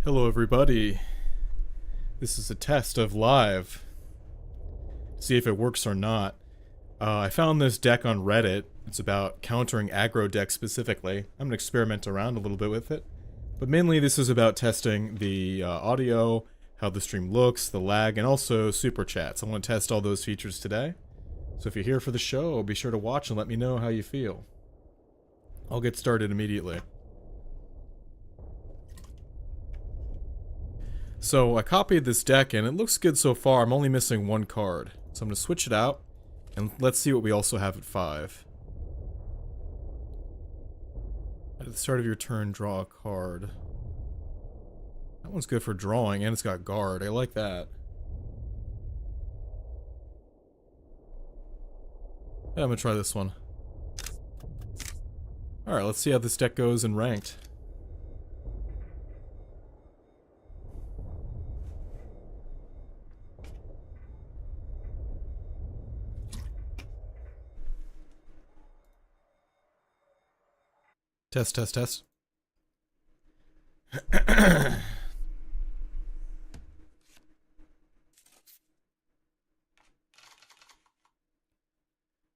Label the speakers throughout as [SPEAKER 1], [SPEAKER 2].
[SPEAKER 1] Hello everybody. This is a test of live. See if it works or not. I found this deck on Reddit. It's about countering aggro decks specifically. I'm gonna experiment around a little bit with it. But mainly this is about testing the audio, how the stream looks, the lag, and also super chats. I want to test all those features today. So if you're here for the show, be sure to watch and let me know how you feel. I'll get started immediately. So I copied this deck and it looks good so far. I'm only missing one card. So I'm going to switch it out and let's see what we also have at 5. At the start of your turn, draw a card. That one's good for drawing and it's got guard. I like that. Yeah, I'm going to try this one. Alright, let's see how this deck goes in ranked. Test, test, test.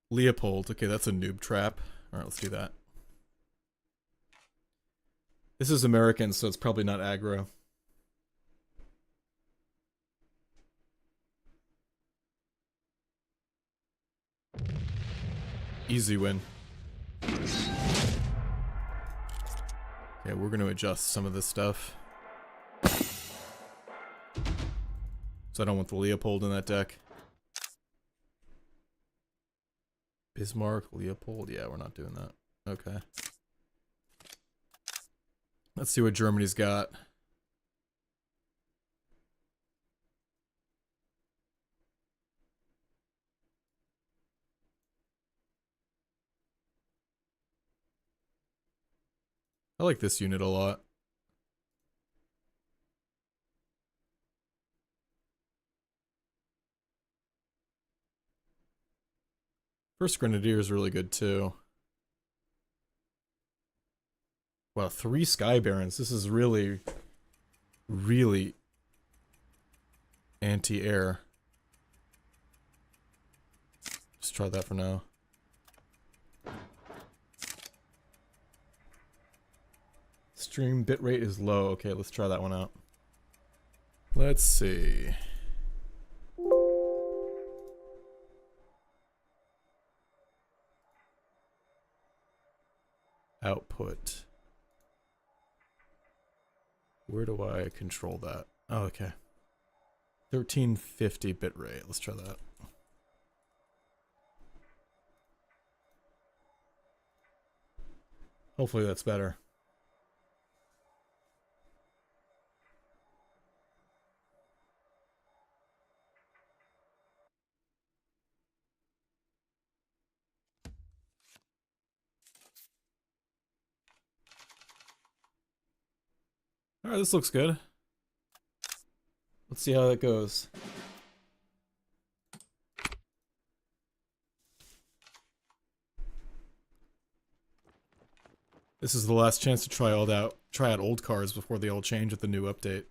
[SPEAKER 1] Leopold. Okay, that's a noob trap. Alright, let's do that. This is American, so it's probably not aggro. Easy win. Okay, we're going to adjust some of this stuff. So I don't want the Leopold in that deck. Bismarck, Leopold. Yeah, we're not doing that. Okay. Let's see what Germany's got. I like this unit a lot. First Grenadier is really good too. Wow, 3 Sky Barons. This is really, really anti-air. Just try that for now. Stream bitrate is low. Okay, let's try that one out. Let's see. Output. Where do I control that? Oh, okay. 1350 bitrate. Let's try that. Hopefully that's better. Alright, this looks good. Let's see how that goes. This is the last chance to try out old cards before they all change with the new update.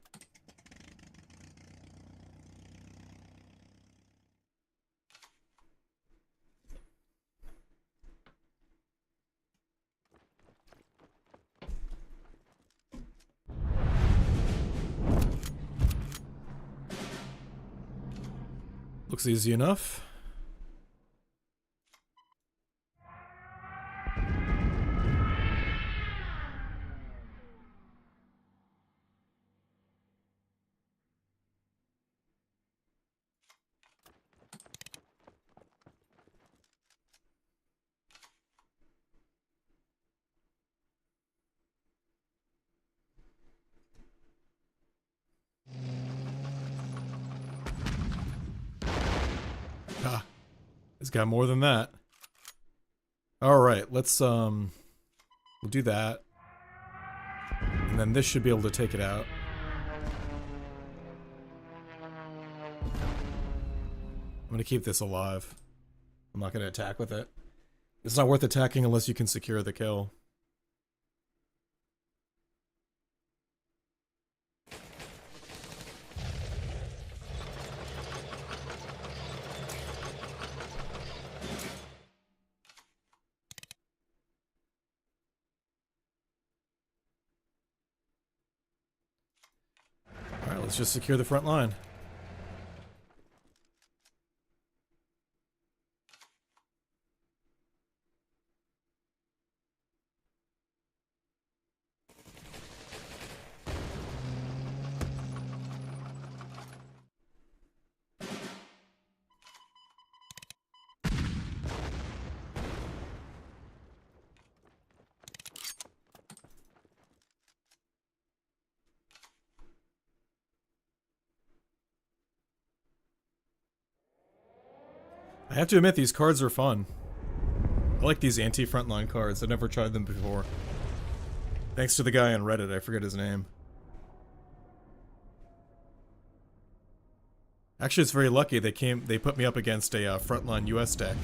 [SPEAKER 1] Looks easy enough. It's got more than that. Alright, let's we'll do that. And then this should be able to take it out. I'm gonna keep this alive. I'm not gonna attack with it. It's not worth attacking unless you can secure the kill. Let's just secure the front line. I have to admit, these cards are fun. I like these anti-frontline cards. I've never tried them before. Thanks to the guy on Reddit, I forget his name. Actually, it's very lucky they put me up against a frontline US deck.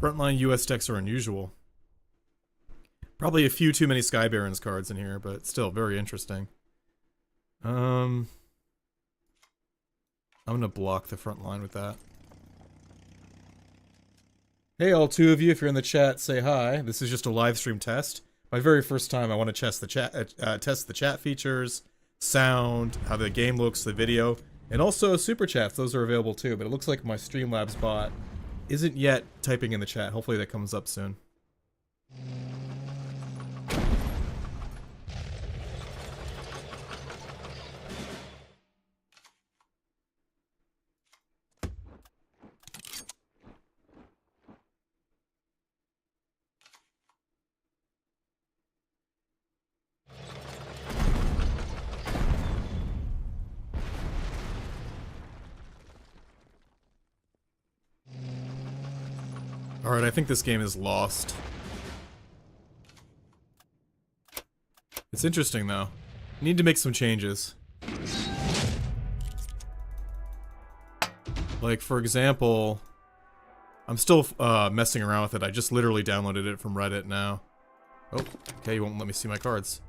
[SPEAKER 1] Frontline US decks are unusual. Probably a few too many Sky Barons cards in here, but still very interesting. I'm gonna block the front line with that. Hey, all two of you, if you're in the chat, say hi. This is just a live stream test. My very first time, I want to test the chat features, sound, how the game looks, the video, and also super chats. Those are available too. But it looks like my Streamlabs bot isn't yet typing in the chat. Hopefully that comes up soon. Alright, I think this game is lost. It's interesting, though. Need to make some changes. Like, for example... I'm still messing around with it. I just literally downloaded it from Reddit now. Oh, okay, you won't let me see my cards.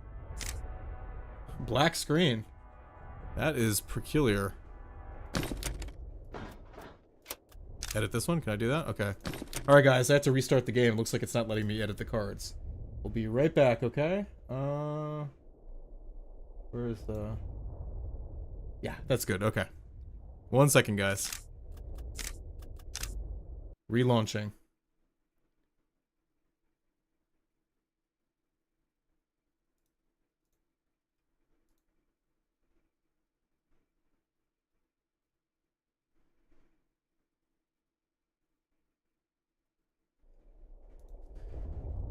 [SPEAKER 1] Black screen. That is peculiar. Edit this one? Can I do that? Okay. Alright guys, I have to restart the game. It looks like it's not letting me edit the cards. We'll be right back, okay? Where's the... Yeah, that's good, okay. 1 second, guys. Relaunching.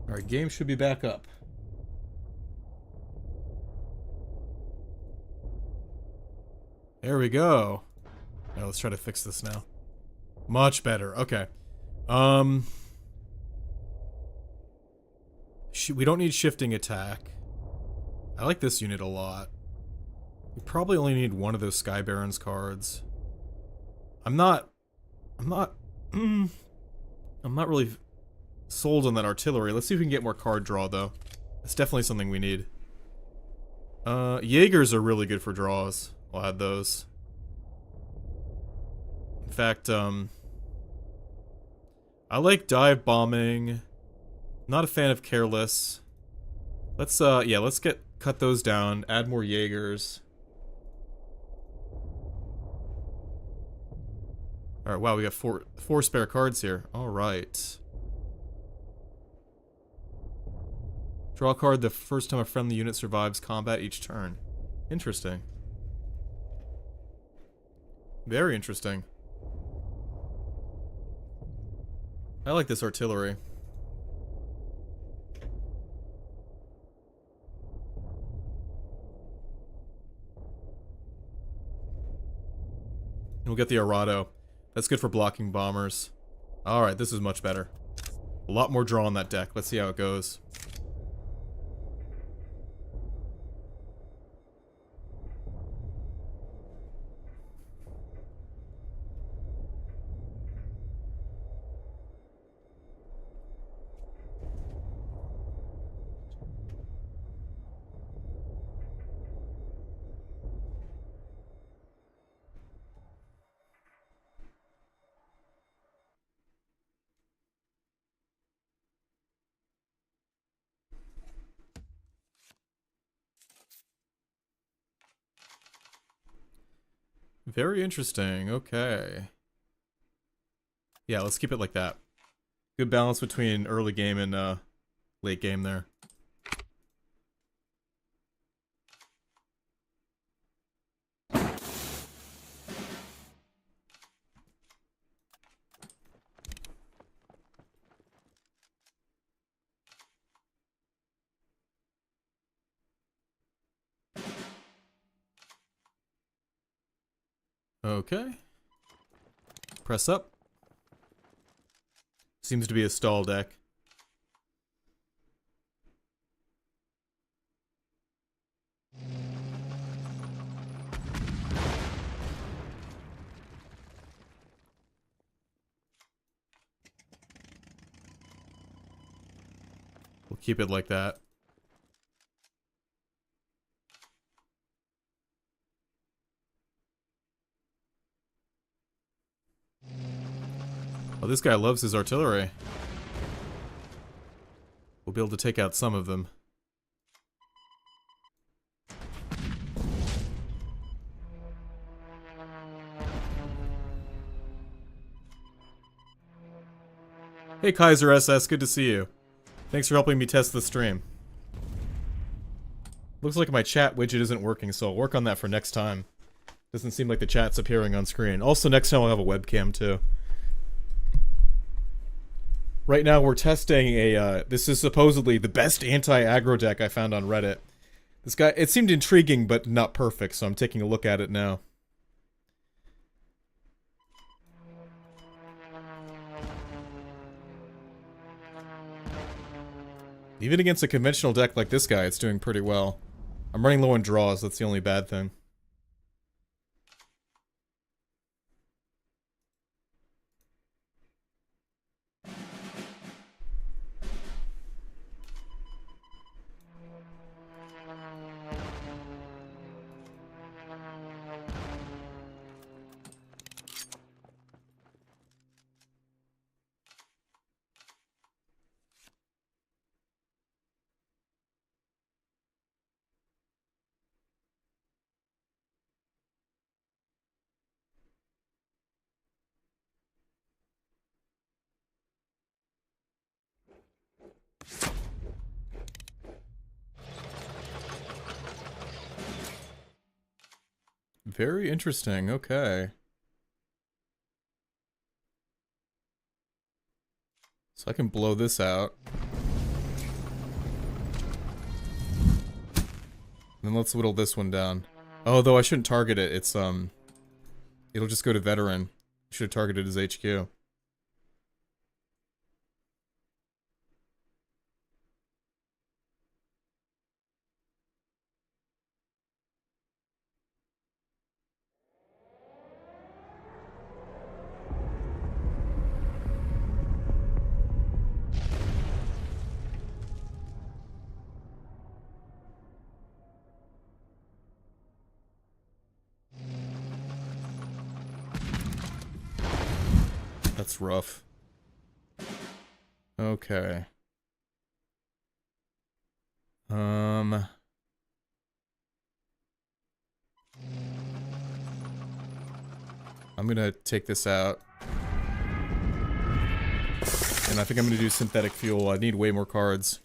[SPEAKER 1] Alright, game should be back up. There we go. Now let's try to fix this now. Much better, okay. We don't need shifting attack. I like this unit a lot. We probably only need one of those Sky Barons cards. I'm not really sold on that artillery. Let's see if we can get more card draw, though. That's definitely something we need. Jaegers are really good for draws. I'll add those. In fact, I like dive bombing. Not a fan of careless. Let's yeah, let's cut those down. Add more Jaegers. All right, wow, we got four spare cards here. All right. Draw a card the first time a friendly unit survives combat each turn. Interesting. Very interesting. I like this artillery. And we'll get the ARADO. That's good for blocking bombers. Alright, this is much better. A lot more draw on that deck. Let's see how it goes. Very interesting. Okay. Yeah, let's keep it like that. Good balance between early game and late game there. Okay. Press up. Seems to be a stall deck. We'll keep it like that. Oh, this guy loves his artillery. We'll be able to take out some of them. Hey Kaiser SS, good to see you. Thanks for helping me test the stream. Looks like my chat widget isn't working, so I'll work on that for next time. Doesn't seem like the chat's appearing on screen. Also, next time I'll have a webcam too. Right now we're testing a, this is supposedly the best anti-aggro deck I found on Reddit. This guy, it seemed intriguing but not perfect, so I'm taking a look at it now. Even against a conventional deck like this guy, it's doing pretty well. I'm running low on draws, that's the only bad thing. Very interesting, okay. So I can blow this out. And then let's whittle this one down. Oh, though I shouldn't target it, it's, it'll just go to veteran. Should have targeted his HQ. That's rough. Okay. I'm gonna take this out. And I think I'm gonna do synthetic fuel. I need way more cards.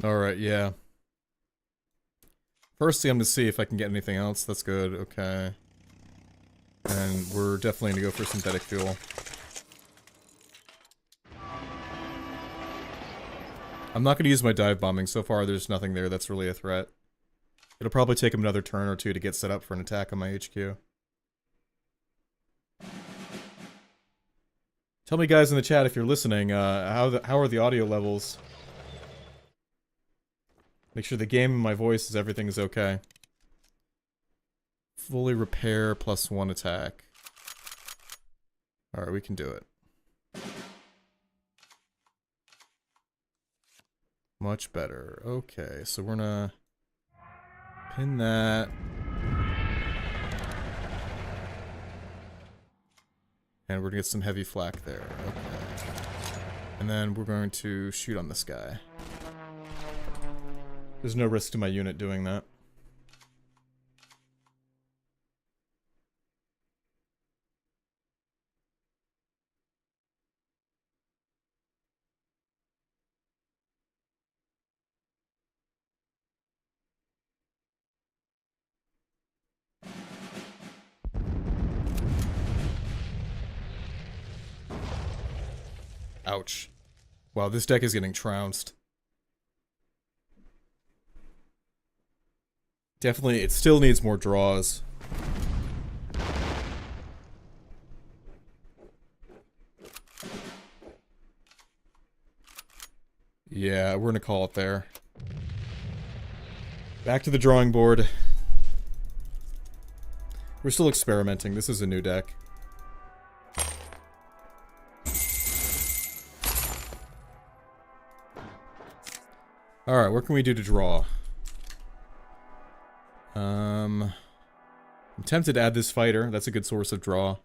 [SPEAKER 1] Alright, yeah. Firstly, I'm gonna see if I can get anything else. That's good, okay. And we're definitely gonna go for synthetic fuel. I'm not gonna use my dive bombing. So far, there's nothing there that's really a threat. It'll probably take him another turn or two to get set up for an attack on my HQ. Tell Tell me, guys, in the chat if you're listening. How are the audio levels? Make sure the game and my voice is everything is okay. Fully repair +1 attack. Alright, we can do it. Much better. Okay, so we're gonna pin that. And we're gonna get some heavy flak there. Okay. And then we're going to shoot on this guy. There's no risk to my unit doing that. Ouch. Wow, this deck is getting trounced. Definitely, it still needs more draws. Yeah, we're gonna call it there. Back to the drawing board. We're still experimenting. This is a new deck. Alright, what can we do to draw? I'm tempted to add this fighter. That's a good source of draw.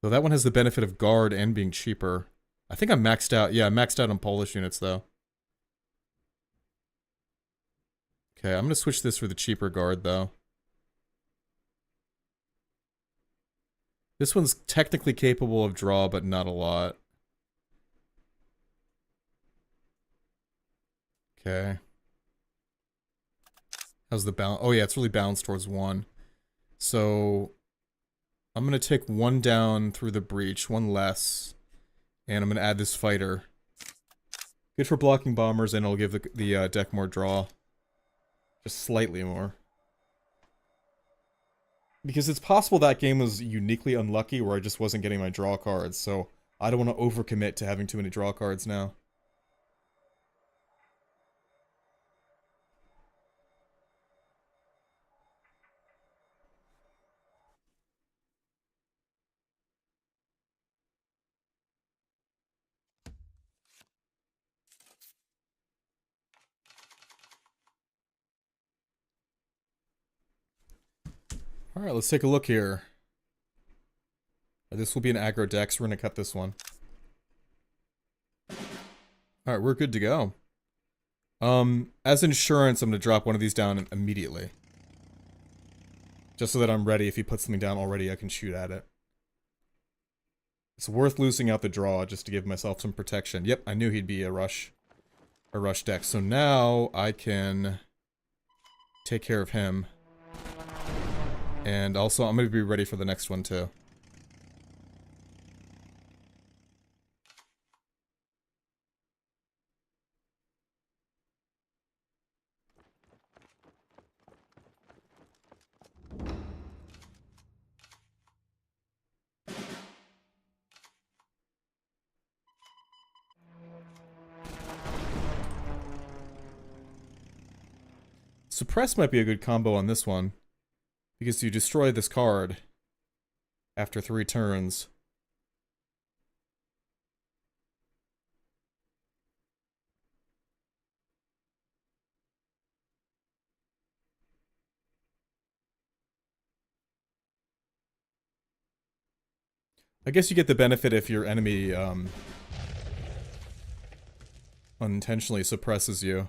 [SPEAKER 1] Though that one has the benefit of guard and being cheaper. I think I'm maxed out. Yeah, I'm maxed out on Polish units, though. Okay, I'm gonna switch this for the cheaper guard, though. This one's technically capable of draw, but not a lot. Okay. How's the balance? Oh yeah, it's really balanced towards 1. So I'm gonna take 1 down through the breach, 1 less, and I'm gonna add this fighter. Good for blocking bombers, and it'll give the deck more draw, just slightly more. Because it's possible that game was uniquely unlucky, where I just wasn't getting my draw cards. So I don't want to overcommit to having too many draw cards now. Alright, let's take a look here. This will be an aggro deck, so we're going to cut this one. Alright, we're good to go. As insurance, I'm going to drop one of these down immediately. Just so that I'm ready. If he puts something down already, I can shoot at it. It's worth losing out the draw just to give myself some protection. Yep, I knew he'd be a rush deck. So now I can take care of him. And also, I'm going to be ready for the next one, too. Suppress might be a good combo on this one. Because you destroy this card after 3 turns. I guess you get the benefit if your enemy unintentionally suppresses you.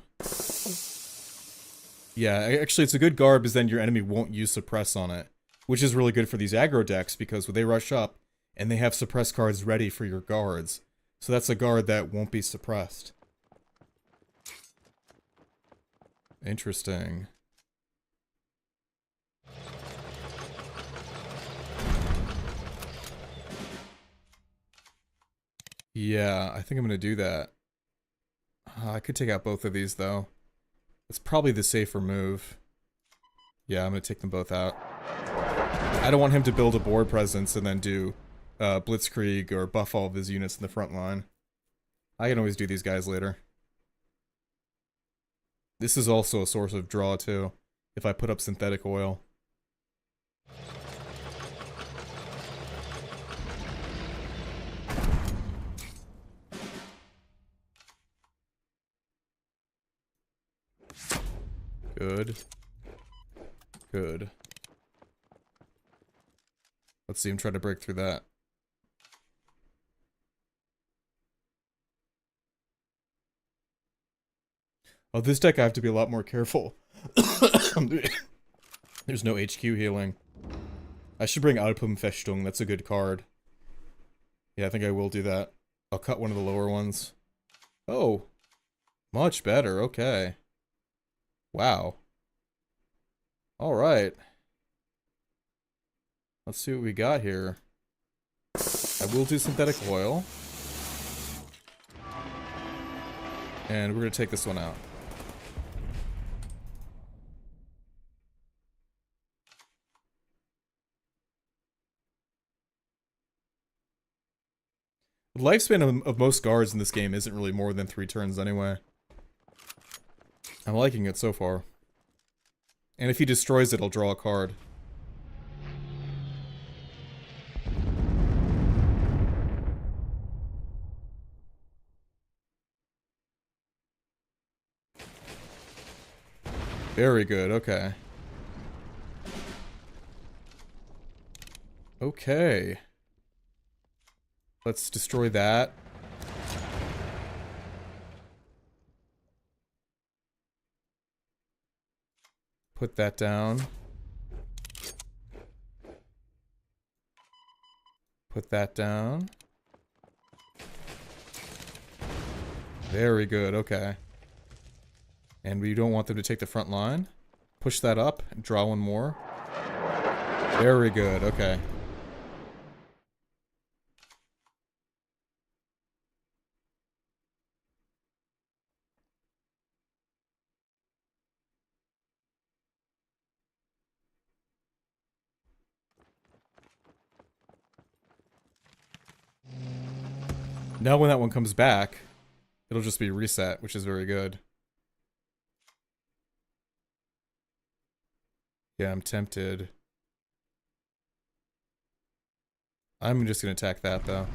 [SPEAKER 1] Yeah, actually it's a good guard because then your enemy won't use suppress on it. Which is really good for these aggro decks because when they rush up and they have suppress cards ready for your guards. So that's a guard that won't be suppressed. Interesting. Yeah, I think I'm gonna do that. I could take out both of these though. It's probably the safer move. Yeah, I'm gonna take them both out. I don't want him to build a board presence and then do blitzkrieg or buff all of his units in the front line. I can always do these guys later. This is also a source of draw too, if I put up synthetic oil. Good. Good. Let's see him try to break through that. Oh, this deck I have to be a lot more careful. There's no HQ healing. I should bring ALPENFESTUNG, that's a good card. Yeah, I think I will do that. I'll cut one of the lower ones. Oh. Much better, okay. Wow. Alright. Let's see what we got here. I will do synthetic oil. And we're gonna take this one out. The lifespan of most guards in this game isn't really more than 3 turns anyway. I'm liking it so far. And if he destroys it, I'll draw a card. Very good, okay. Okay. Let's destroy that. Put that down. Put that down. Very good, okay. And we don't want them to take the front line. Push that up and draw one more. Very good, okay. Now when that one comes back, it'll just be reset, which is very good. Yeah, I'm tempted. I'm just gonna attack that, though.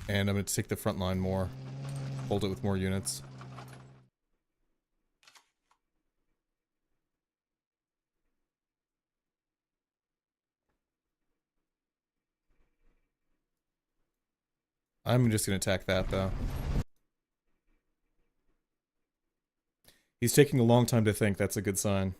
[SPEAKER 1] And I'm gonna take the front line more. Hold it with more units. I'm just gonna attack that, though. He's taking a long time to think, that's a good sign.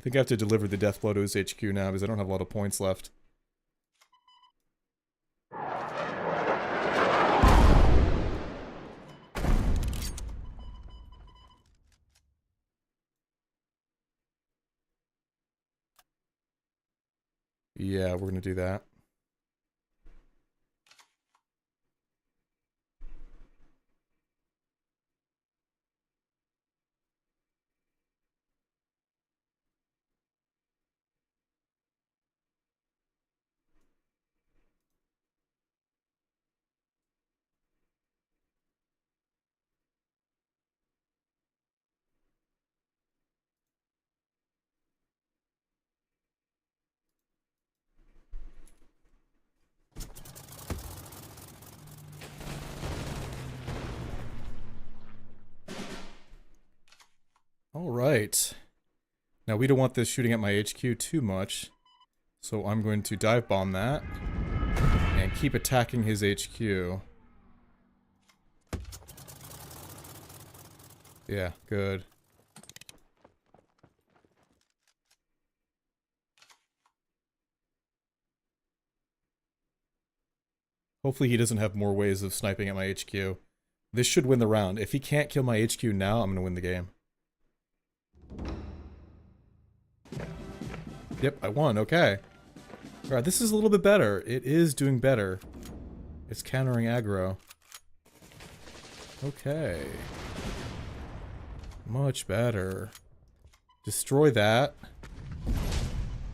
[SPEAKER 1] I think I have to deliver the death blow to his HQ now, because I don't have a lot of points left. Yeah, we're gonna do that. Alright. Now we don't want this shooting at my HQ too much, so I'm going to dive bomb that and keep attacking his HQ. Yeah, good. Hopefully he doesn't have more ways of sniping at my HQ. This should win the round. If he can't kill my HQ now, I'm gonna win the game. Yep, I won, okay. Alright, this is a little bit better. It is doing better. It's countering aggro. Okay. Much better. Destroy that.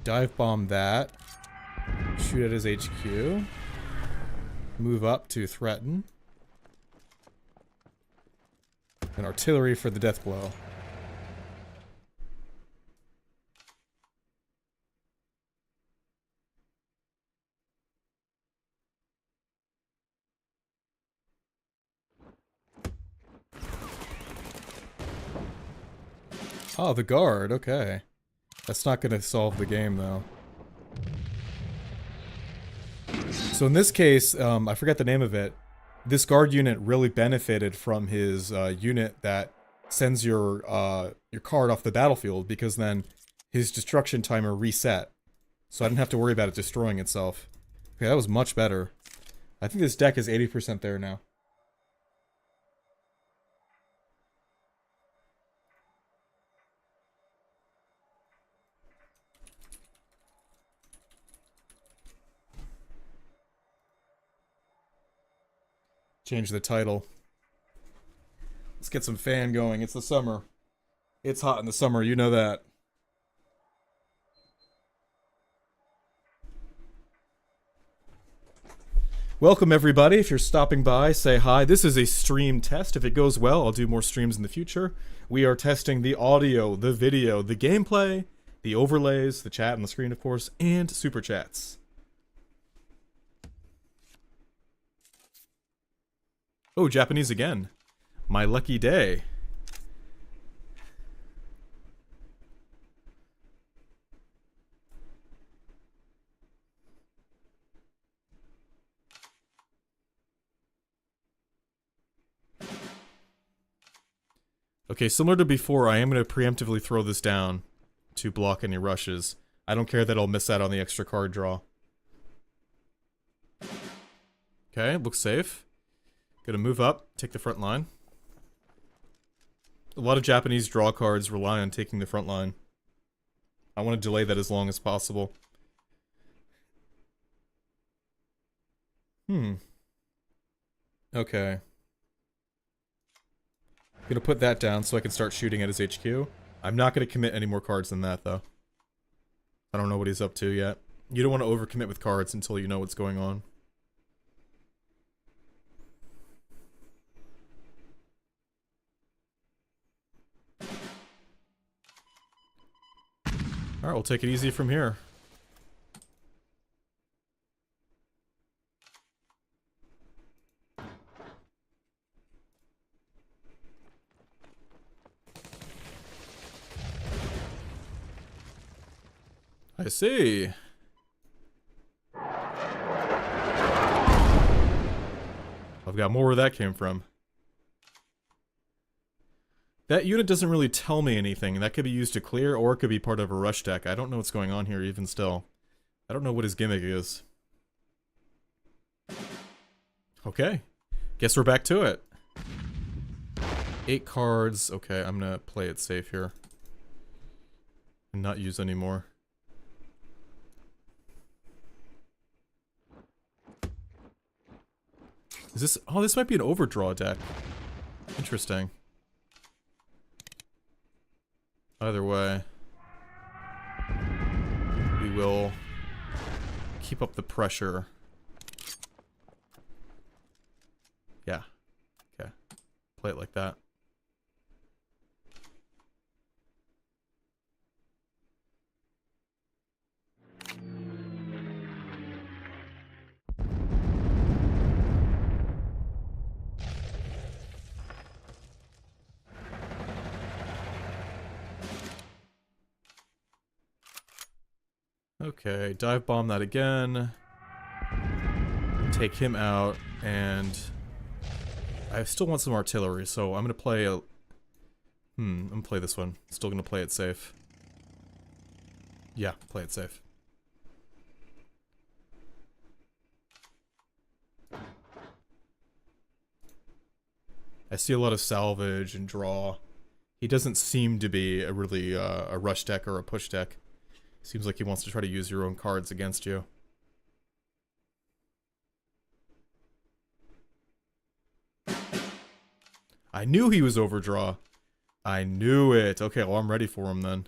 [SPEAKER 1] Dive bomb that. Shoot at his HQ. Move up to threaten. And artillery for the death blow. Oh, the guard, okay. That's not gonna solve the game, though. So in this case, I forget the name of it. This guard unit really benefited from his unit that sends your card off the battlefield, because then his destruction timer reset. So I didn't have to worry about it destroying itself. Okay, that was much better. I think this deck is 80% there now. Change the title. Let's get some fan going. It's the summer. It's hot in the summer, you know that. Welcome everybody. If you're stopping by, say hi. This is a stream test. If it goes well, I'll do more streams in the future. We are testing the audio, the video, the gameplay, the overlays, the chat on the screen, of course, and super chats. Oh, Japanese again. My lucky day. Okay, similar to before, I am going to preemptively throw this down to block any rushes. I don't care that I'll miss out on the extra card draw. Okay, looks safe. Gonna move up, take the front line. A lot of Japanese draw cards rely on taking the front line. I want to delay that as long as possible. Okay. Gonna put that down so I can start shooting at his HQ. I'm not gonna commit any more cards than that, though. I don't know what he's up to yet. You don't want to overcommit with cards until you know what's going on. Alright, we'll take it easy from here. I see. I've got more where that came from. That unit doesn't really tell me anything. That could be used to clear, or it could be part of a rush deck. I don't know what's going on here, even still. I don't know what his gimmick is. Okay. Guess we're back to it. 8 cards. Okay, I'm gonna play it safe here. And not use any more. Is this... Oh, this might be an overdraw deck. Interesting. Either way, we will keep up the pressure. Yeah. Okay. Play it like that. Okay, dive bomb that again. Take him out, and I still want some artillery, so I'm gonna play a... I'm gonna play this one. Still gonna play it safe. Yeah, play it safe. I see a lot of salvage and draw. He doesn't seem to be a really a rush deck or a push deck. Seems like he wants to try to use your own cards against you. I knew he was overdraw. I knew it. Okay, well, I'm ready for him then.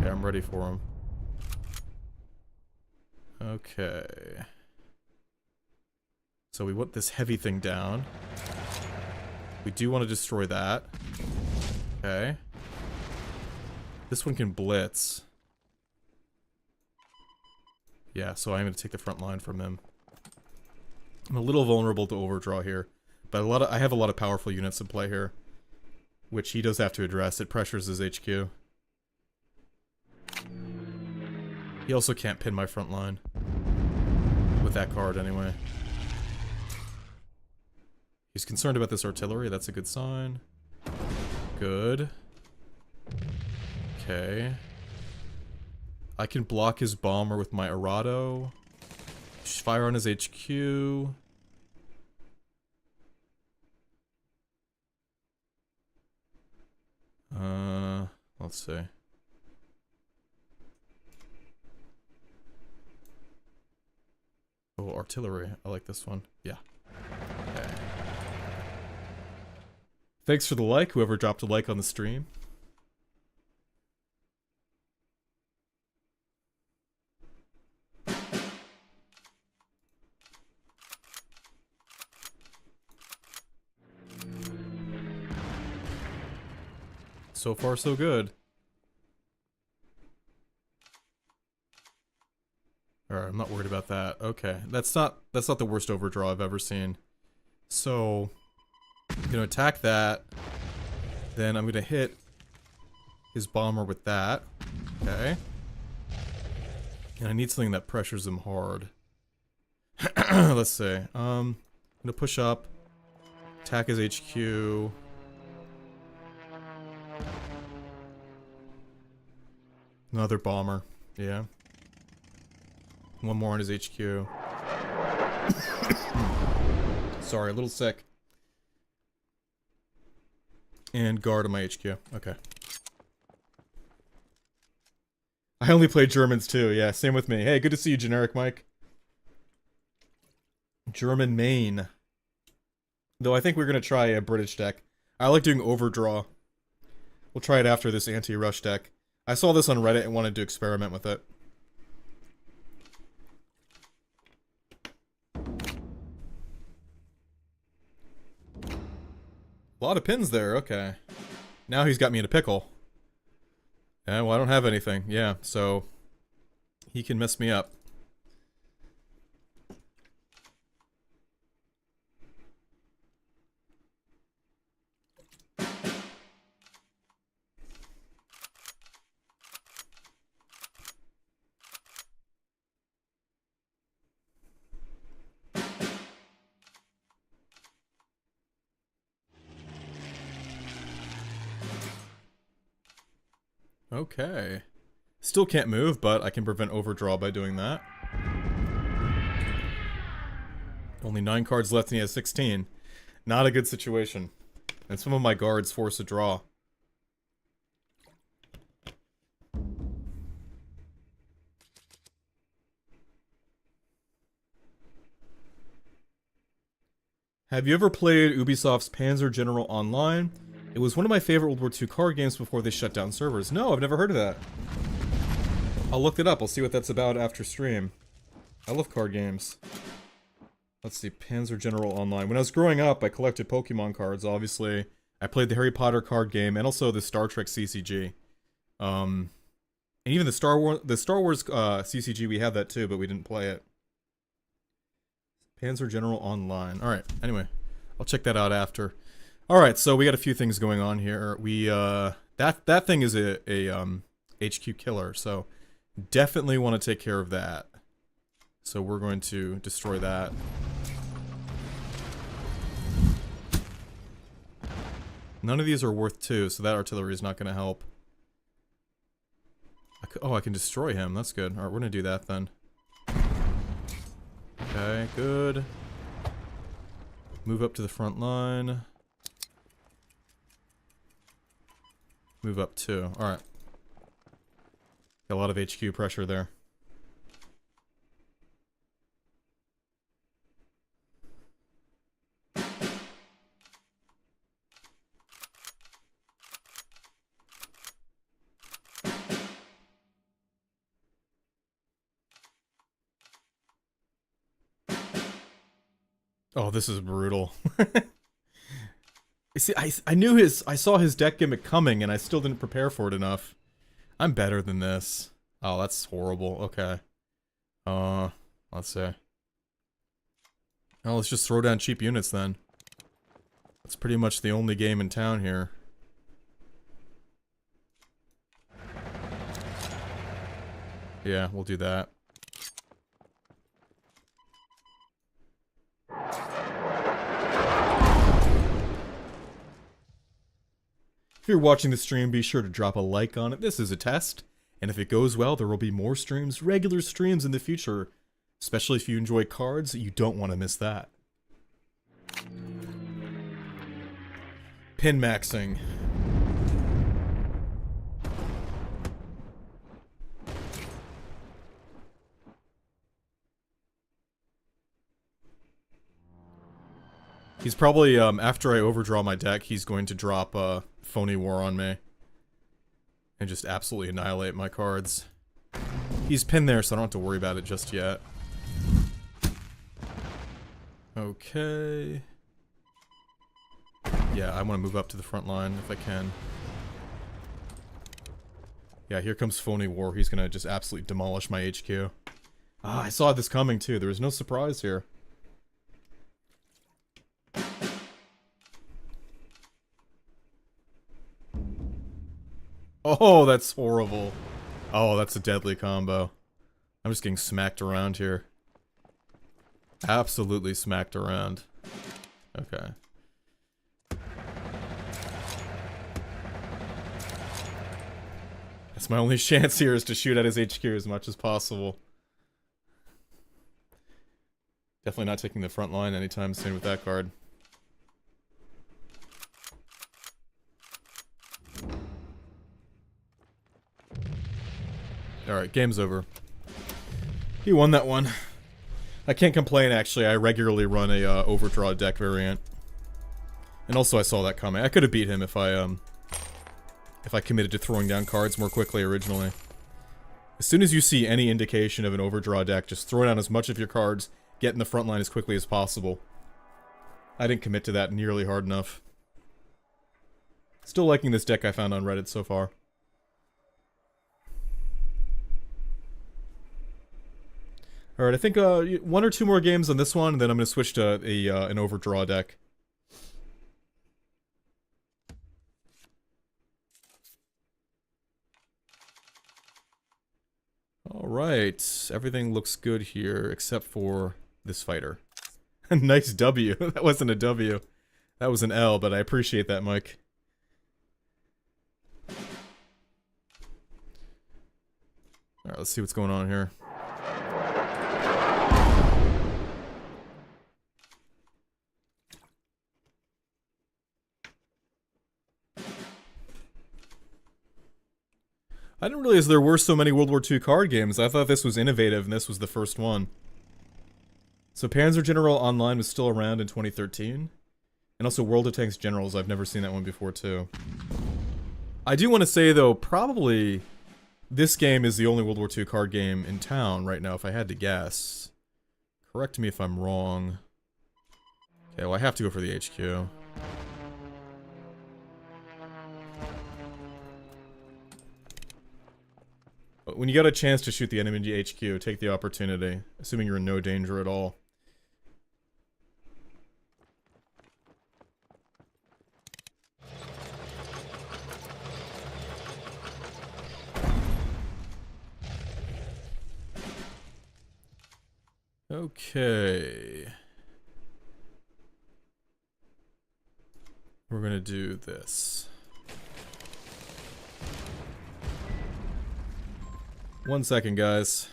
[SPEAKER 1] Okay, I'm ready for him. Okay. So we want this heavy thing down. We do want to destroy that. Okay. This one can blitz. Yeah, so I'm going to take the front line from him. I'm a little vulnerable to overdraw here, but I have a lot of powerful units in play here, which he does have to address. It pressures his HQ. He also can't pin my front line with that card anyway. He's concerned about this artillery. That's a good sign. Good. Okay. I can block his bomber with my ARADO. Fire on his HQ. Let's see. Oh, artillery. I like this one. Yeah. Okay. Thanks for the like, whoever dropped a like on the stream. So far, so good. Alright, I'm not worried about that. Okay, that's not the worst overdraw I've ever seen. So, I'm gonna attack that. Then I'm gonna hit his bomber with that. Okay. And I need something that pressures him hard. Let's see. I'm gonna push up, attack his HQ. Another bomber. Yeah. One more on his HQ. Sorry, a little sick. And guard on my HQ. Okay. I only play Germans too. Yeah, same with me. Hey, good to see you, Generic Mike. German main. Though I think we're going to try a British deck. I like doing overdraw. We'll try it after this anti-rush deck. I saw this on Reddit and wanted to experiment with it. A lot of pins there, okay. Now he's got me in a pickle. Yeah, well, I don't have anything. Yeah, so he can mess me up. Okay. Still can't move, but I can prevent overdraw by doing that. Only 9 cards left and he has 16. Not a good situation. And some of my guards force a draw. Have you ever played Ubisoft's Panzer General Online? It was one of my favorite World War II card games before they shut down servers. No, I've never heard of that. I'll look it up. I'll see what that's about after stream. I love card games. Let's see, Panzer General Online. When I was growing up, I collected Pokemon cards, obviously. I played the Harry Potter card game and also the Star Trek CCG. And even the Star Wars CCG, we had that too, but we didn't play it. Panzer General Online. Alright, anyway. I'll check that out after. Alright, so we got a few things going on here. We, that thing is a HQ killer, so definitely want to take care of that. So we're going to destroy that. None of these are worth 2, so that artillery is not going to help. I can destroy him. That's good. Alright, we're going to do that then. Okay, good. Move up to the front line. Move up 2. Alright. Got a lot of HQ pressure there. Oh, this is brutal. You see, I saw his deck gimmick coming, and I still didn't prepare for it enough. I'm better than this. Oh, that's horrible. Okay. Let's see. Oh, let's just throw down cheap units then. That's pretty much the only game in town here. Yeah, we'll do that. If you're watching the stream, be sure to drop a like on it. This is a test, and if it goes well, there will be more streams, regular streams in the future. Especially if you enjoy cards, you don't want to miss that. Pin maxing. He's probably, after I overdraw my deck, he's going to drop, Phony War on me. And just absolutely annihilate my cards. He's pinned there, so I don't have to worry about it just yet. Okay. Yeah, I want to move up to the front line if I can. Yeah, here comes Phony War. He's gonna just absolutely demolish my HQ. Ah, I saw this coming too. There was no surprise here. Oh, that's horrible. Oh, that's a deadly combo. I'm just getting smacked around here. Absolutely smacked around. Okay. That's my only chance here, is to shoot at his HQ as much as possible. Definitely not taking the front line anytime soon with that card. Alright, game's over. He won that one. I can't complain, actually. I regularly run a overdraw deck variant. And also I saw that coming. I could have beat him if I committed to throwing down cards more quickly originally. As soon as you see any indication of an overdraw deck, just throw down as much of your cards, get in the front line as quickly as possible. I didn't commit to that nearly hard enough. Still liking this deck I found on Reddit so far. Alright, I think one or two more games on this one, and then I'm going to switch to an overdraw deck. Alright, everything looks good here, except for this fighter. Nice W. That wasn't a W. That was an L, but I appreciate that, Mike. Alright, let's see what's going on here. I didn't realize there were so many World War II card games. I thought this was innovative and this was the first one. So Panzer General Online was still around in 2013. And also World of Tanks Generals, I've never seen that one before too. I do want to say though, probably this game is the only World War II card game in town right now, if I had to guess. Correct me if I'm wrong. Okay, well I have to go for the HQ. When you got a chance to shoot the enemy HQ, take the opportunity, assuming you're in no danger at all. Okay. We're gonna do this. 1 second, guys.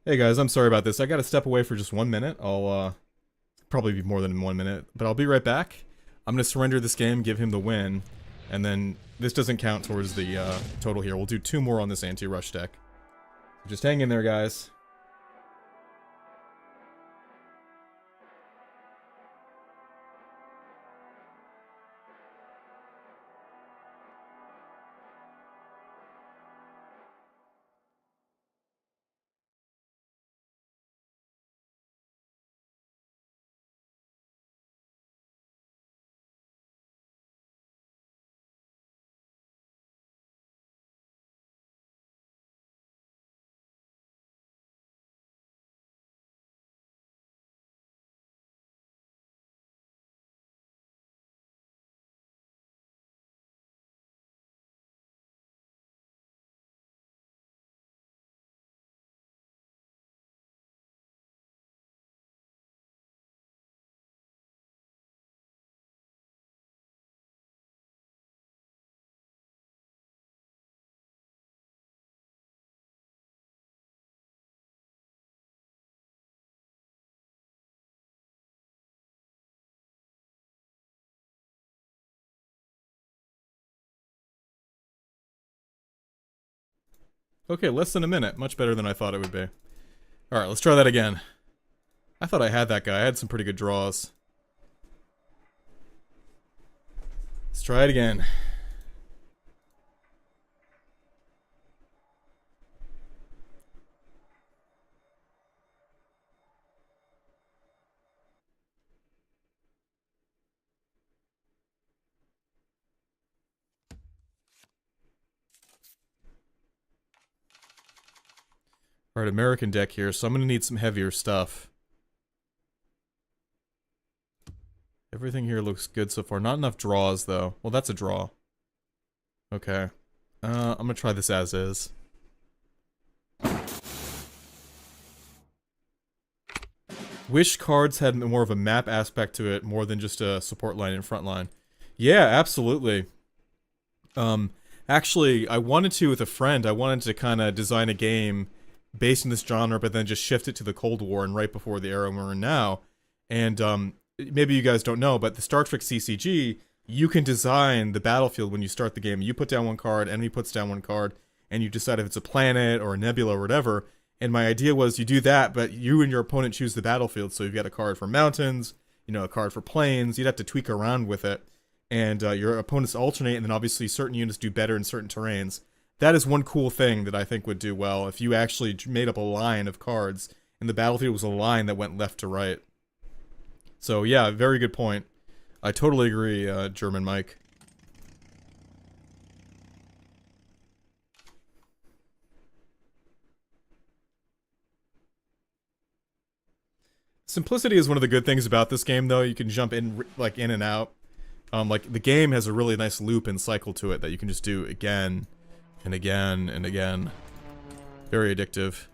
[SPEAKER 1] Hey guys, I'm sorry about this. I gotta step away for just 1 minute. I'll probably be more than 1 minute, but I'll be right back. I'm gonna surrender this game, give him the win, And then this doesn't count towards the total here. We'll do 2 more on this anti-rush deck. Just hang in there, guys. Okay, less than a minute. Much better than I thought it would be. Alright, let's try that again. I thought I had that guy. I had some pretty good draws. Let's try it again. Alright, American deck here, so I'm gonna need some heavier stuff. Everything here looks good so far. Not enough draws, though. Well, that's a draw. Okay. I'm gonna try this as is. Wish cards had more of a map aspect to it, more than just a support line and front line. Yeah, absolutely. Actually, I wanted to with a friend. I wanted to kind of design a game based in this genre, but then just shift it to the Cold War and right before the era we're in now. And maybe you guys don't know, but the Star Trek CCG, you can design the battlefield when you start the game. You put down one card, enemy puts down one card, and you decide if it's a planet or a nebula or whatever. And my idea was you do that, but you and your opponent choose the battlefield. So you've got a card for mountains, you know, a card for plains. You'd have to tweak around with it. And your opponents alternate, and then obviously certain units do better in certain terrains. That is one cool thing that I think would do well if you actually made up a line of cards, and the battlefield was a line that went left to right. So yeah, very good point. I totally agree, German Mike. Simplicity is one of the good things about this game, though. You can jump in, like, in and out. Like, the game has a really nice loop and cycle to it that you can just do again and again and again. Very addictive.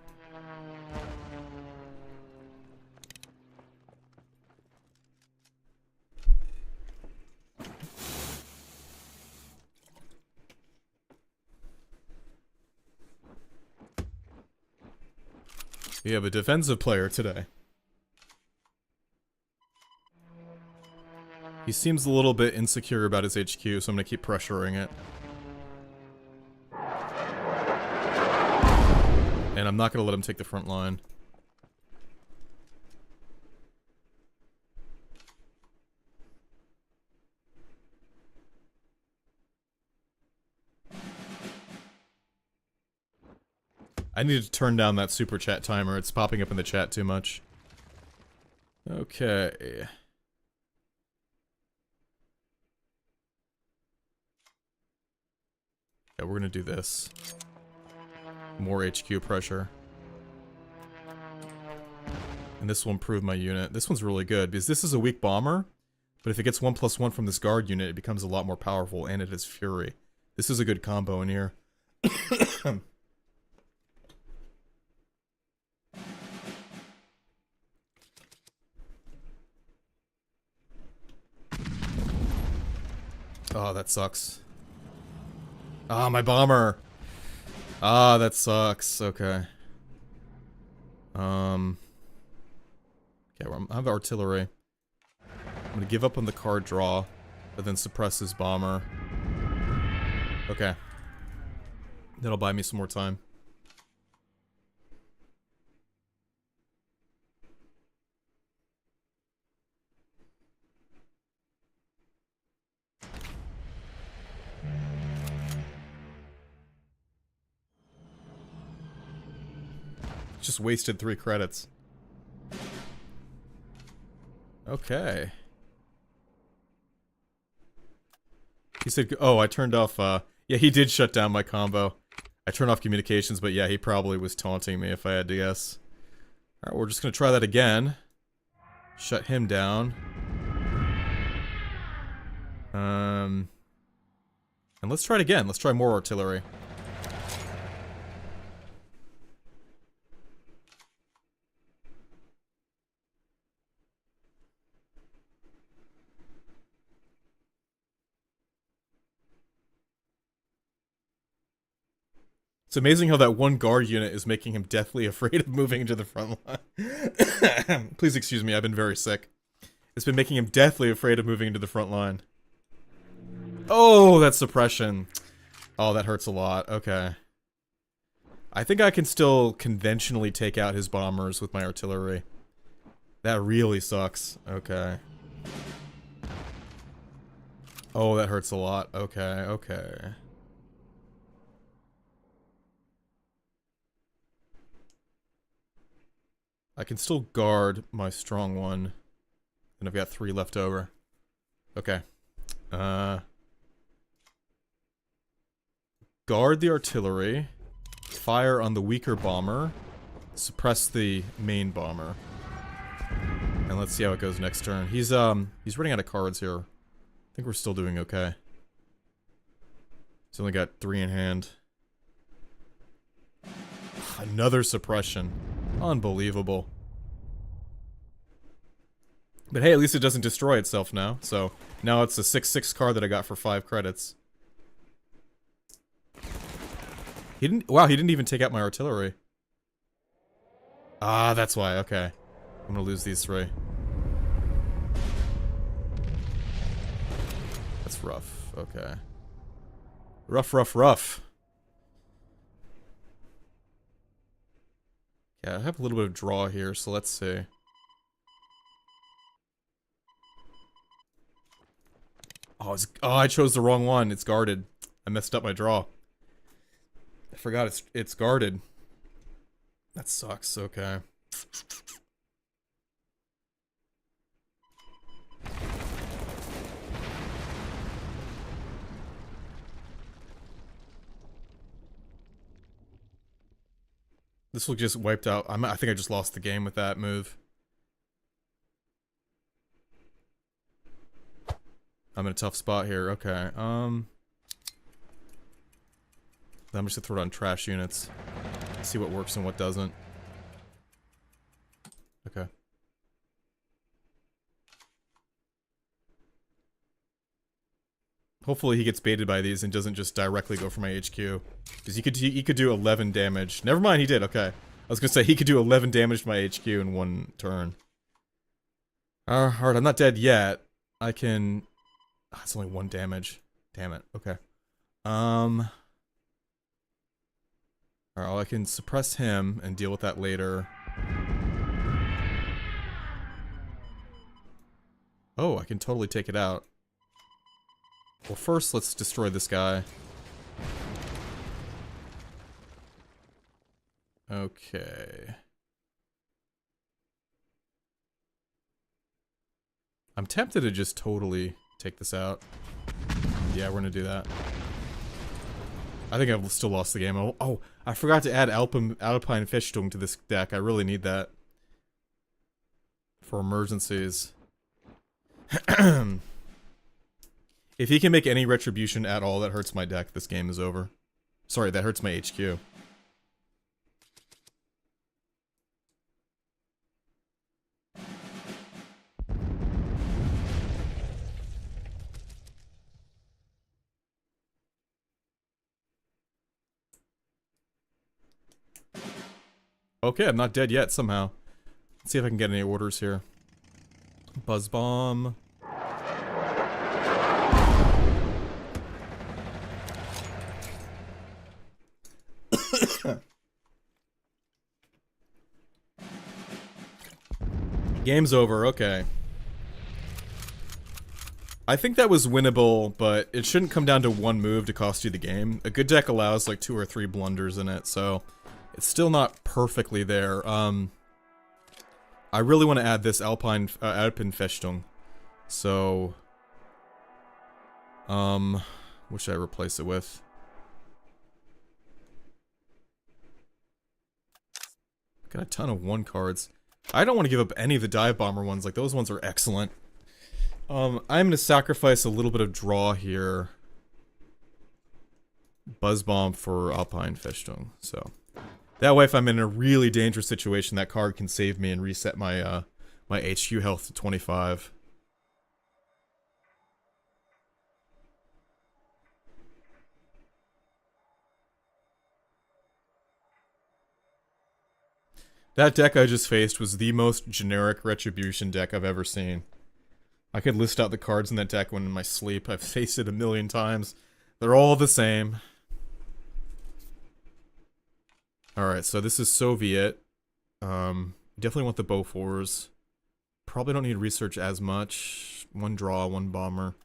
[SPEAKER 1] We have a defensive player today. He seems a little bit insecure about his HQ, so I'm gonna keep pressuring it. And I'm not gonna let him take the front line. I need to turn down that super chat timer. It's popping up in the chat too much. Okay. Yeah, we're gonna do this. More HQ pressure. And this will improve my unit. This one's really good, because this is a weak bomber, but if it gets 1+1 from this guard unit, it becomes a lot more powerful, and it has fury. This is a good combo in here. Oh, that sucks. Ah, my bomber! Ah, that sucks. Okay. Okay, well, I have artillery. I'm gonna give up on the card draw, but then suppress his bomber. Okay. That'll buy me some more time. Just wasted 3 credits. Okay. He said, oh, I turned off, yeah, he did shut down my combo. I turned off communications, but yeah, he probably was taunting me if I had to guess. Alright, we're just gonna try that again. Shut him down. And let's try it again. Let's try more artillery. It's amazing how that one guard unit is making him deathly afraid of moving into the front line. Please excuse me, I've been very sick. It's been making him deathly afraid of moving into the front line. Oh, that's suppression. Oh, that hurts a lot. Okay. I think I can still conventionally take out his bombers with my artillery. That really sucks. Okay. Oh, that hurts a lot. Okay, okay. I can still guard my strong one. And I've got 3 left over. Okay. Guard the artillery. Fire on the weaker bomber. Suppress the main bomber. And let's see how it goes next turn. He's running out of cards here. I think we're still doing okay. He's only got 3 in hand. Another suppression. Unbelievable. But hey, at least it doesn't destroy itself now. So, now it's a 6/6 card that I got for 5 credits. He didn't- wow, he didn't even take out my artillery. Ah, that's why, okay. I'm gonna lose these 3. That's rough, okay. Rough, rough, rough. Yeah, I have a little bit of draw here, so let's see. Oh, I chose the wrong one. It's guarded. I messed up my draw. I forgot it's guarded. That sucks, okay. This will just wiped out. I think I just lost the game with that move. I'm in a tough spot here. Okay. I'm just gonna throw it on trash units. See what works and what doesn't. Okay. Hopefully he gets baited by these and doesn't just directly go for my HQ. Because he could do 11 damage. Never mind, he did, okay. I was gonna say, he could do 11 damage to my HQ in 1 turn. Alright, I'm not dead yet. I can... Oh, it's only 1 damage. Damn it, okay. Alright, well, I can suppress him and deal with that later. Oh, I can totally take it out. Well, first, let's destroy this guy. Okay. I'm tempted to just totally take this out. Yeah, we're gonna do that. I think I've still lost the game. Oh, I forgot to add ALPENFESTUNG to this deck. I really need that. For emergencies. If he can make any retribution at all that hurts my deck, this game is over. Sorry, that hurts my HQ. Okay, I'm not dead yet, somehow. Let's see if I can get any orders here. Buzz bomb. Game's over, okay. I think that was winnable, but it shouldn't come down to one move to cost you the game. A good deck allows like 2 or 3 blunders in it, so it's still not perfectly there. I really want to add this ALPENFESTUNG. So, what should I replace it with? Got a ton of 1 cards. I don't want to give up any of the Dive Bomber ones, like those ones are excellent. I'm going to sacrifice a little bit of draw here. Buzz Bomb for ALPENFESTUNG, so. That way if I'm in a really dangerous situation, that card can save me and reset my, my HQ health to 25. That deck I just faced was the most generic Retribution deck I've ever seen. I could list out the cards in that deck when in my sleep. I've faced it a million times. They're all the same. Alright, so this is Soviet. Definitely want the BOFORS. Probably don't need research as much. 1 draw, 1 bomber.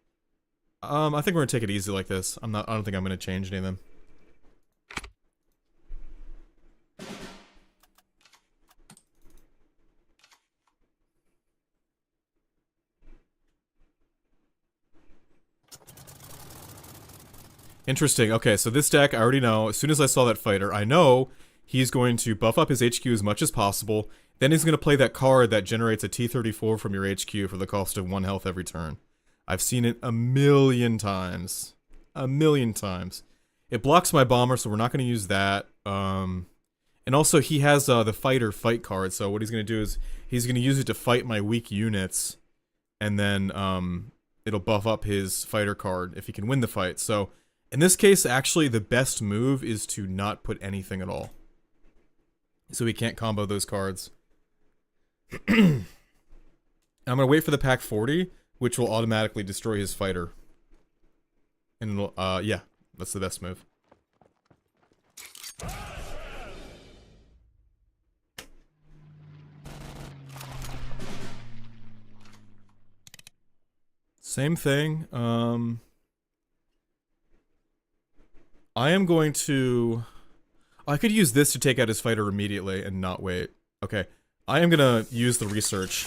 [SPEAKER 1] I think we're gonna take it easy like this. I don't think I'm gonna change anything. Interesting. Okay, so this deck, I already know, as soon as I saw that fighter, I know he's going to buff up his HQ as much as possible, then he's going to play that card that generates a T-34 from your HQ for the cost of 1 health every turn. I've seen it a million times. A million times. It blocks my bomber, so we're not going to use that. And also, he has the fighter fight card, so what he's going to do is, he's going to use it to fight my weak units, and then it'll buff up his fighter card if he can win the fight, so... In this case, actually, the best move is to not put anything at all. So he can't combo those cards. I'm going to wait for the pack 40, which will automatically destroy his fighter. And it'll, yeah, that's the best move. Same thing, I am going to... I could use this to take out his fighter immediately and not wait. Okay. I am gonna use the research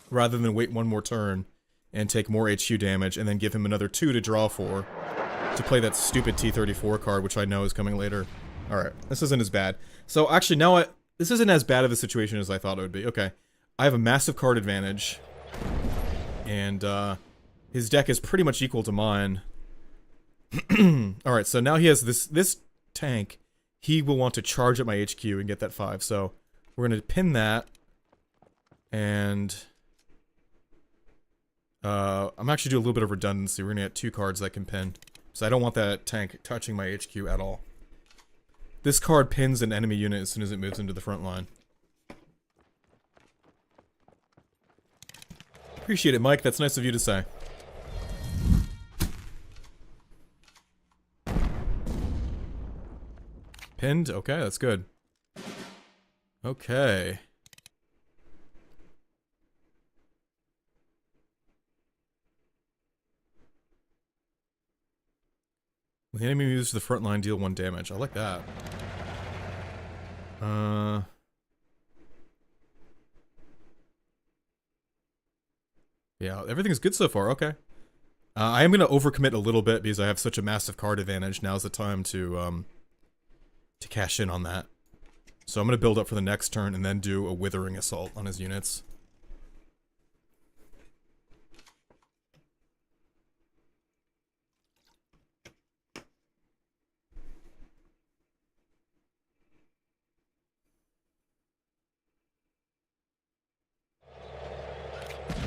[SPEAKER 1] rather than wait 1 more turn and take more HQ damage and then give him another 2 to draw for to play that stupid T-34 card, which I know is coming later. Alright, this isn't as bad. So actually, now this isn't as bad of a situation as I thought it would be. Okay. I have a massive card advantage. And, his deck is pretty much equal to mine. Alright, so now he has this tank. He will want to charge at my HQ and get that 5. So we're going to pin that. And I'm actually doing a little bit of redundancy. We're going to get 2 cards that can pin. So I don't want that tank touching my HQ at all. This card pins an enemy unit as soon as it moves into the front line. Appreciate it, Mike. That's nice of you to say. Pinned? Okay, that's good. Okay. When the enemy moves to the front line, deal 1 damage. I like that. Yeah, everything's good so far. Okay. I am going to overcommit a little bit because I have such a massive card advantage. Now's the time to cash in on that. So I'm going to build up for the next turn and then do a Withering Assault on his units.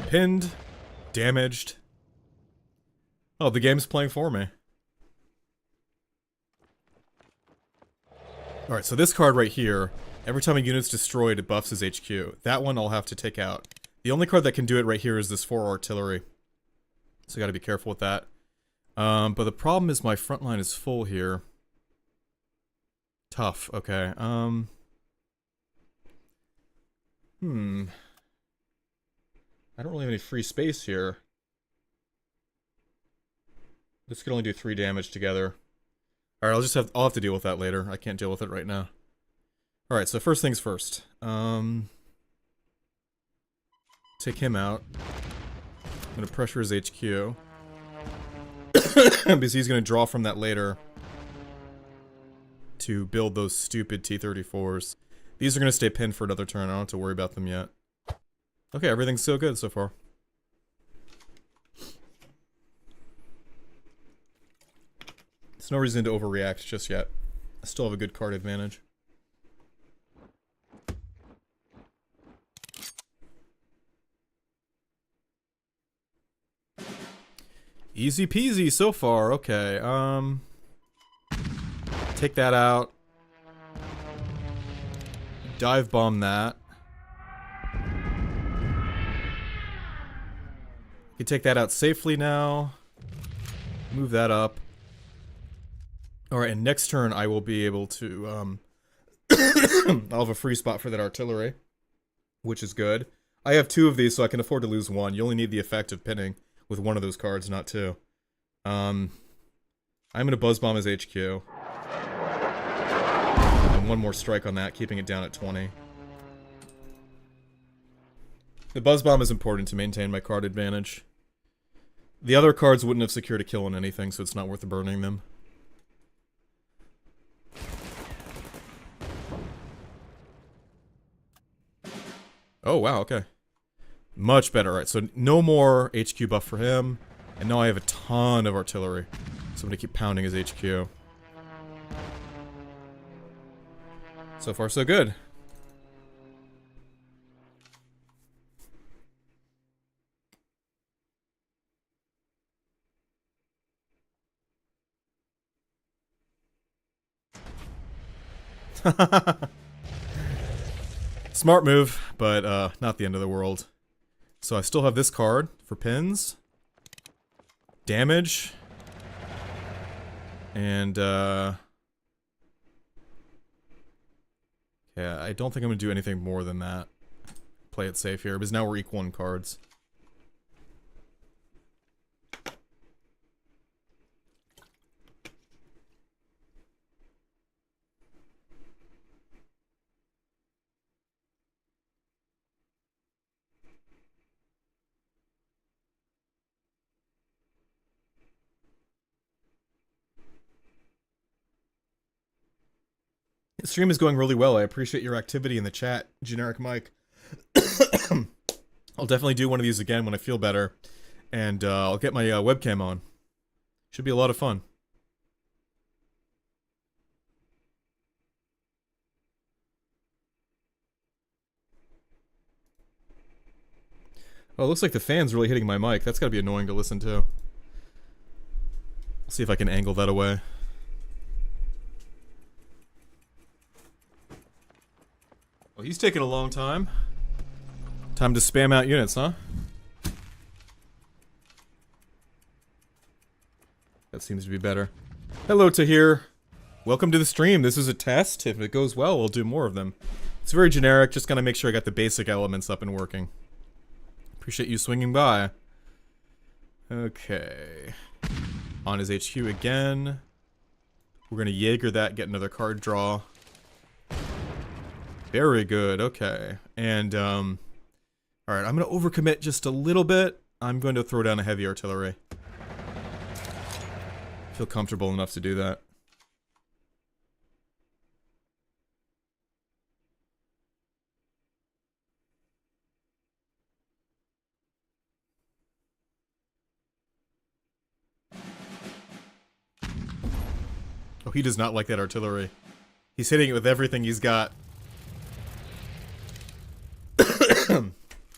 [SPEAKER 1] Pinned. Damaged. Oh, the game's playing for me. Alright, so this card right here, every time a unit's destroyed, it buffs his HQ. That one I'll have to take out. The only card that can do it right here is this 4 artillery. So gotta be careful with that. But the problem is my front line is full here. Tough, okay. I don't really have any free space here. This could only do 3 damage together. Alright, I'll have to deal with that later. I can't deal with it right now. Alright, so first things first. Take him out. I'm gonna pressure his HQ. Because he's gonna draw from that later to build those stupid T-34s. These are gonna stay pinned for another turn. I don't have to worry about them yet. Okay, everything's still good so far. There's no reason to overreact just yet. I still have a good card advantage. Easy peasy so far. Okay, take that out. Dive bomb that. You can take that out safely now. Move that up. Alright, and next turn I will be able to, I'll have a free spot for that artillery, which is good. I have 2 of these, so I can afford to lose 1. You only need the effect of pinning with 1 of those cards, not 2. I'm gonna buzz bomb his HQ. And 1 more strike on that, keeping it down at 20. The buzz bomb is important to maintain my card advantage. The other cards wouldn't have secured a kill on anything, so it's not worth burning them. Oh, wow, okay. Much better. Alright, so no more HQ buff for him. And now I have a ton of artillery. So I'm gonna keep pounding his HQ. So far, so good. Smart move, but not the end of the world. So I still have this card for pins. Damage. And yeah, I don't think I'm gonna do anything more than that. Play it safe here, because now we're equal in cards. The stream is going really well. I appreciate your activity in the chat, Generic Mike. I'll definitely do one of these again when I feel better. And I'll get my webcam on. Should be a lot of fun. Oh, it looks like the fan's really hitting my mic. That's gotta be annoying to listen to. I'll see if I can angle that away. Well, he's taking a long time. Time to spam out units, huh? That seems to be better. Hello, Tahir. Welcome to the stream. This is a test. If it goes well, we'll do more of them. It's very generic. Just gotta make sure I got the basic elements up and working. Appreciate you swinging by. Okay. On his HQ again. We're gonna Jaeger that, get another card draw. Very good, okay. And, alright, I'm gonna overcommit just a little bit. I'm going to throw down a heavy artillery. Feel comfortable enough to do that. Oh, he does not like that artillery. He's hitting it with everything he's got.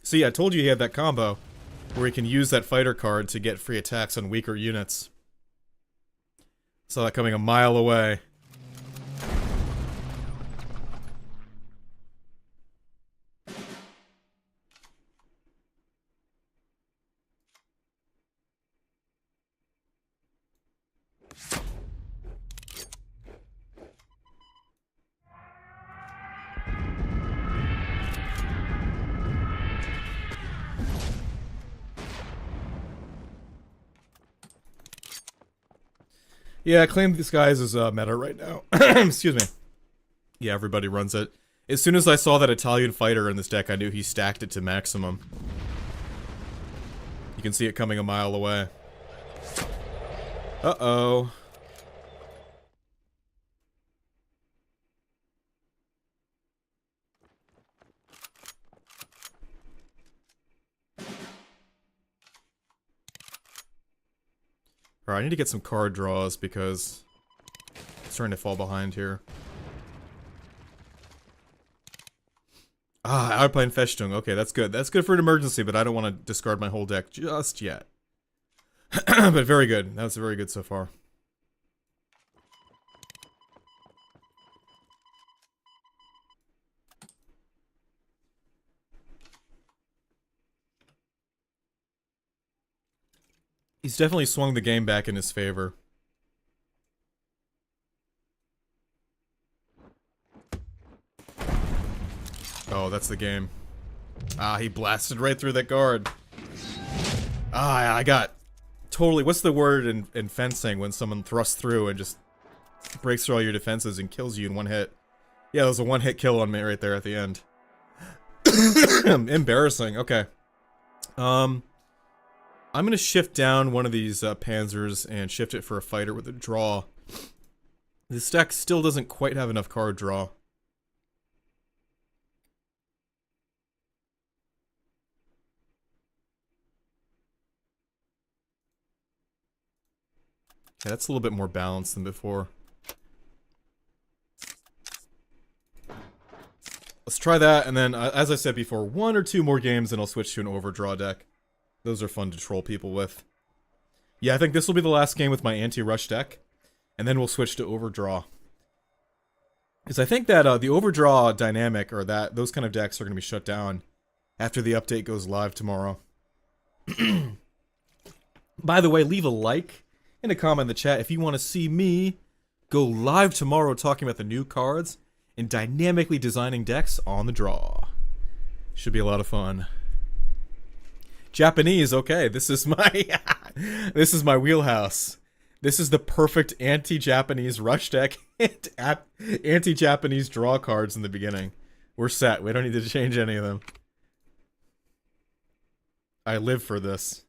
[SPEAKER 1] See, I told you he had that combo where he can use that fighter card to get free attacks on weaker units. Saw that coming a mile away. Yeah, claim disguise is meta right now. Excuse me. Yeah, everybody runs it. As soon as I saw that Italian fighter in this deck, I knew he stacked it to maximum. You can see it coming a mile away. Uh-oh. Alright, I need to get some card draws because it's starting to fall behind here. Ah, ALPENFESTUNG. Okay, that's good. That's good for an emergency, but I don't want to discard my whole deck just yet. But very good. That was very good so far. He's definitely swung the game back in his favor. Oh, that's the game. Ah, he blasted right through that guard. Ah, I got totally... What's the word in fencing when someone thrusts through and just breaks through all your defenses and kills you in one hit? Yeah, there was a one-hit kill on me right there at the end. Embarrassing. Okay. I'm gonna shift down one of these panzers and shift it for a fighter with a draw. This deck still doesn't quite have enough card draw. Yeah, that's a little bit more balanced than before. Let's try that, and then, as I said before, 1 or 2 more games and I'll switch to an overdraw deck. Those are fun to troll people with. Yeah, I think this will be the last game with my anti-rush deck, and then we'll switch to overdraw. Because I think that the overdraw dynamic, or those kind of decks are going to be shut down after the update goes live tomorrow. By the way, leave a like and a comment in the chat if you want to see me go live tomorrow talking about the new cards and dynamically designing decks on the draw. Should be a lot of fun. Japanese, okay, this is my this is my wheelhouse. This is the perfect anti-Japanese rush deck and anti-Japanese draw cards in the beginning. We're set. We don't need to change any of them. I live for this.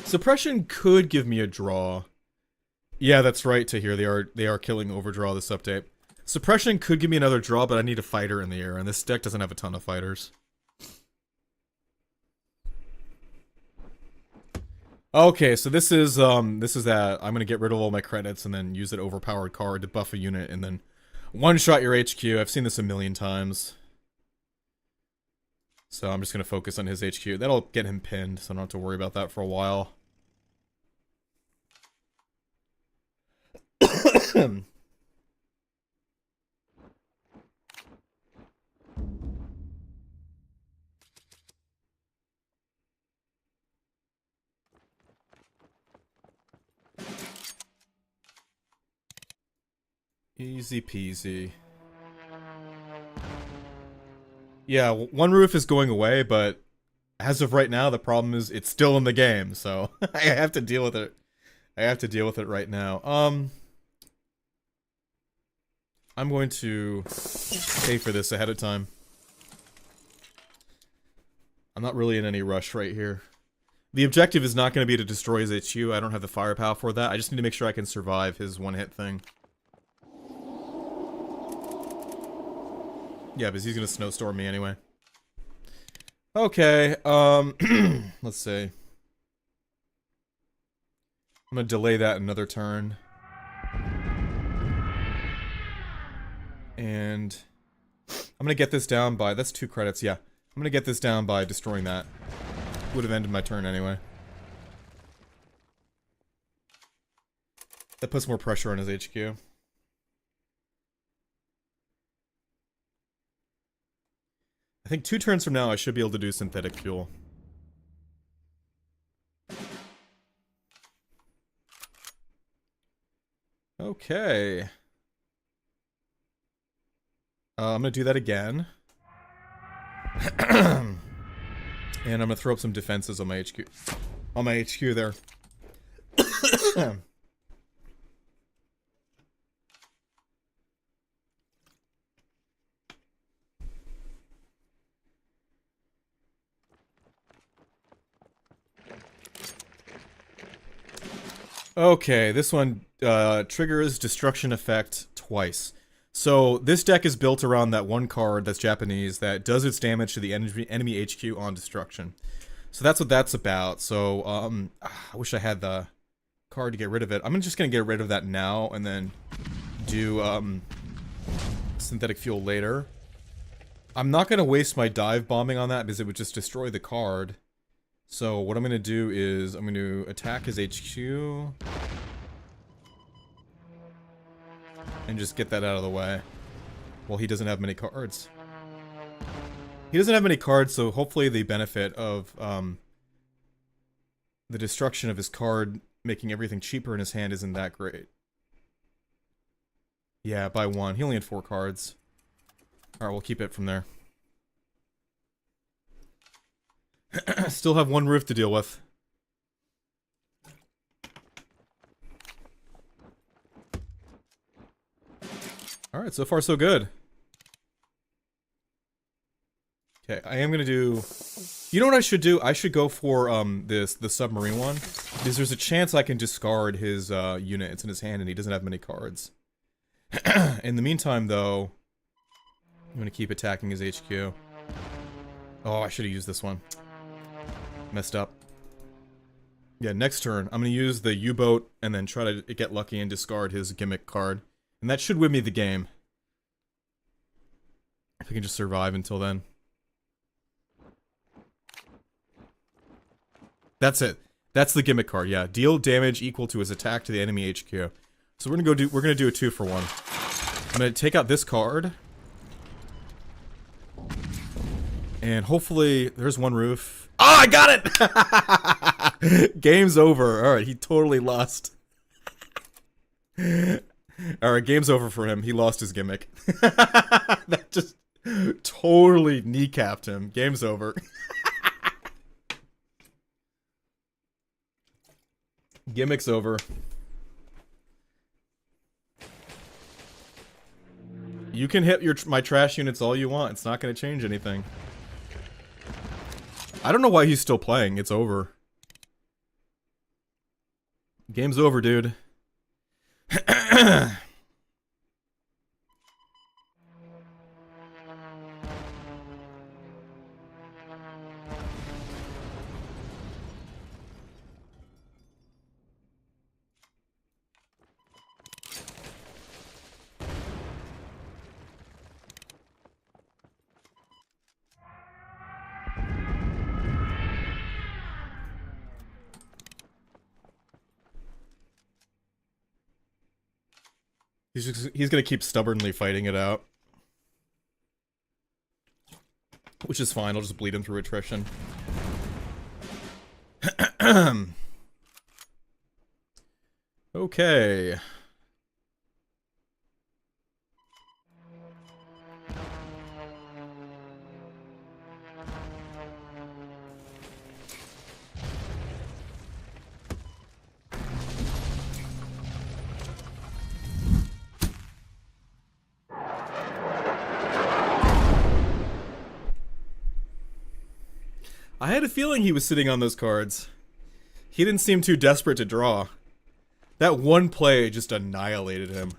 [SPEAKER 1] Suppression could give me a draw. Yeah, that's right, Tahir. They are killing overdraw this update. Suppression could give me another draw, but I need a fighter in the air, and this deck doesn't have a ton of fighters. Okay, so this is that. I'm gonna get rid of all my credits and then use an overpowered card to buff a unit and then one-shot your HQ. I've seen this a million times. So I'm just gonna focus on his HQ. That'll get him pinned, so I don't have to worry about that for a while. Easy peasy. Yeah, one roof is going away, but as of right now, the problem is it's still in the game, so I have to deal with it. I have to deal with it right now. I'm going to pay for this ahead of time. I'm not really in any rush right here. The objective is not going to be to destroy his HQ. I don't have the firepower for that. I just need to make sure I can survive his one-hit thing. Yeah, because he's going to snowstorm me anyway. Okay, let's see. I'm going to delay that another turn. And I'm going to get this down by... That's 2 credits, yeah. I'm going to get this down by destroying that. Would have ended my turn anyway. That puts more pressure on his HQ. I think 2 turns from now I should be able to do synthetic fuel. Okay. I'm gonna do that again. And I'm gonna throw up some defenses on my HQ. On my HQ there. Okay, this one triggers destruction effect twice. So this deck is built around that one card that's Japanese that does its damage to the enemy HQ on destruction. So that's what that's about. So I wish I had the card to get rid of it. I'm just gonna get rid of that now and then do synthetic fuel later. I'm not gonna waste my dive bombing on that because it would just destroy the card. So what I'm gonna do is I'm gonna attack his HQ and just get that out of the way. Well, he doesn't have many cards. He doesn't have many cards, so hopefully the benefit of the destruction of his card making everything cheaper in his hand isn't that great. Yeah, by one. He only had 4 cards. Alright, we'll keep it from there. Still have one roof to deal with. Alright, so far so good. Okay, I am gonna do... You know what I should do? I should go for the submarine one. Because there's a chance I can discard his unit. It's in his hand and he doesn't have many cards. In the meantime, though, I'm gonna keep attacking his HQ. Oh, I should have used this one. Messed up. Yeah, next turn, I'm gonna use the U-boat and then try to get lucky and discard his gimmick card. And that should win me the game. If I can just survive until then. That's it. That's the gimmick card, yeah. Deal damage equal to his attack to the enemy HQ. So we're gonna do a 2-for-1. I'm gonna take out this card. And hopefully, there's one roof. Oh, I got it! Game's over. Alright, he totally lost. Alright, game's over for him. He lost his gimmick. That just totally kneecapped him. Game's over. Gimmick's over. You can hit my trash units all you want. It's not going to change anything. I don't know why he's still playing. It's over. Game's over, dude. He's gonna keep stubbornly fighting it out. Which is fine, I'll just bleed him through attrition. Okay. I had a feeling he was sitting on those cards. He didn't seem too desperate to draw. That one play just annihilated him.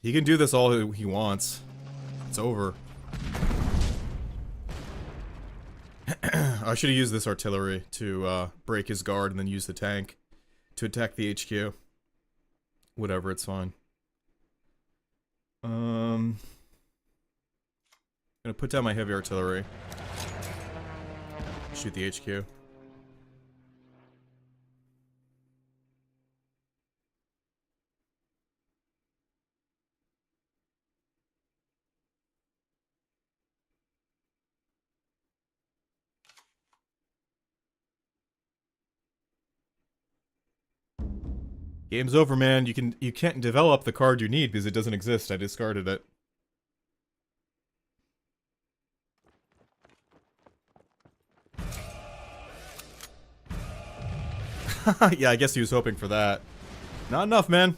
[SPEAKER 1] He can do this all he wants. It's over. I should have used this artillery to break his guard and then use the tank to attack the HQ. Whatever, it's fine. Gonna put down my heavy artillery. Shoot the HQ. Game's over, man. You can't develop the card you need because it doesn't exist. I discarded it. Yeah, I guess he was hoping for that. Not enough, man.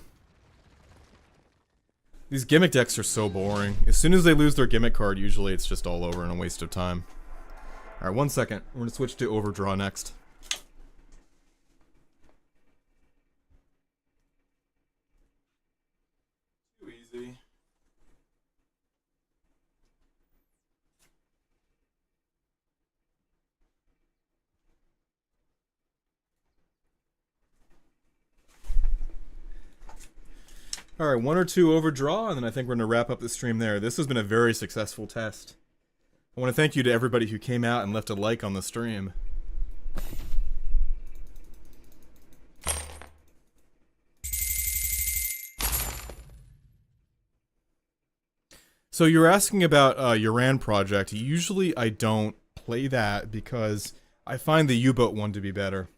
[SPEAKER 1] These gimmick decks are so boring. As soon as they lose their gimmick card, usually it's just all over and a waste of time. Alright, 1 second. We're gonna switch to overdraw next. Too easy. Alright, 1 or 2 overdraw, and then I think we're going to wrap up the stream there. This has been a very successful test. I want to thank you to everybody who came out and left a like on the stream. So you're asking about Uran Project. Usually I don't play that because I find the U-Boat one to be better.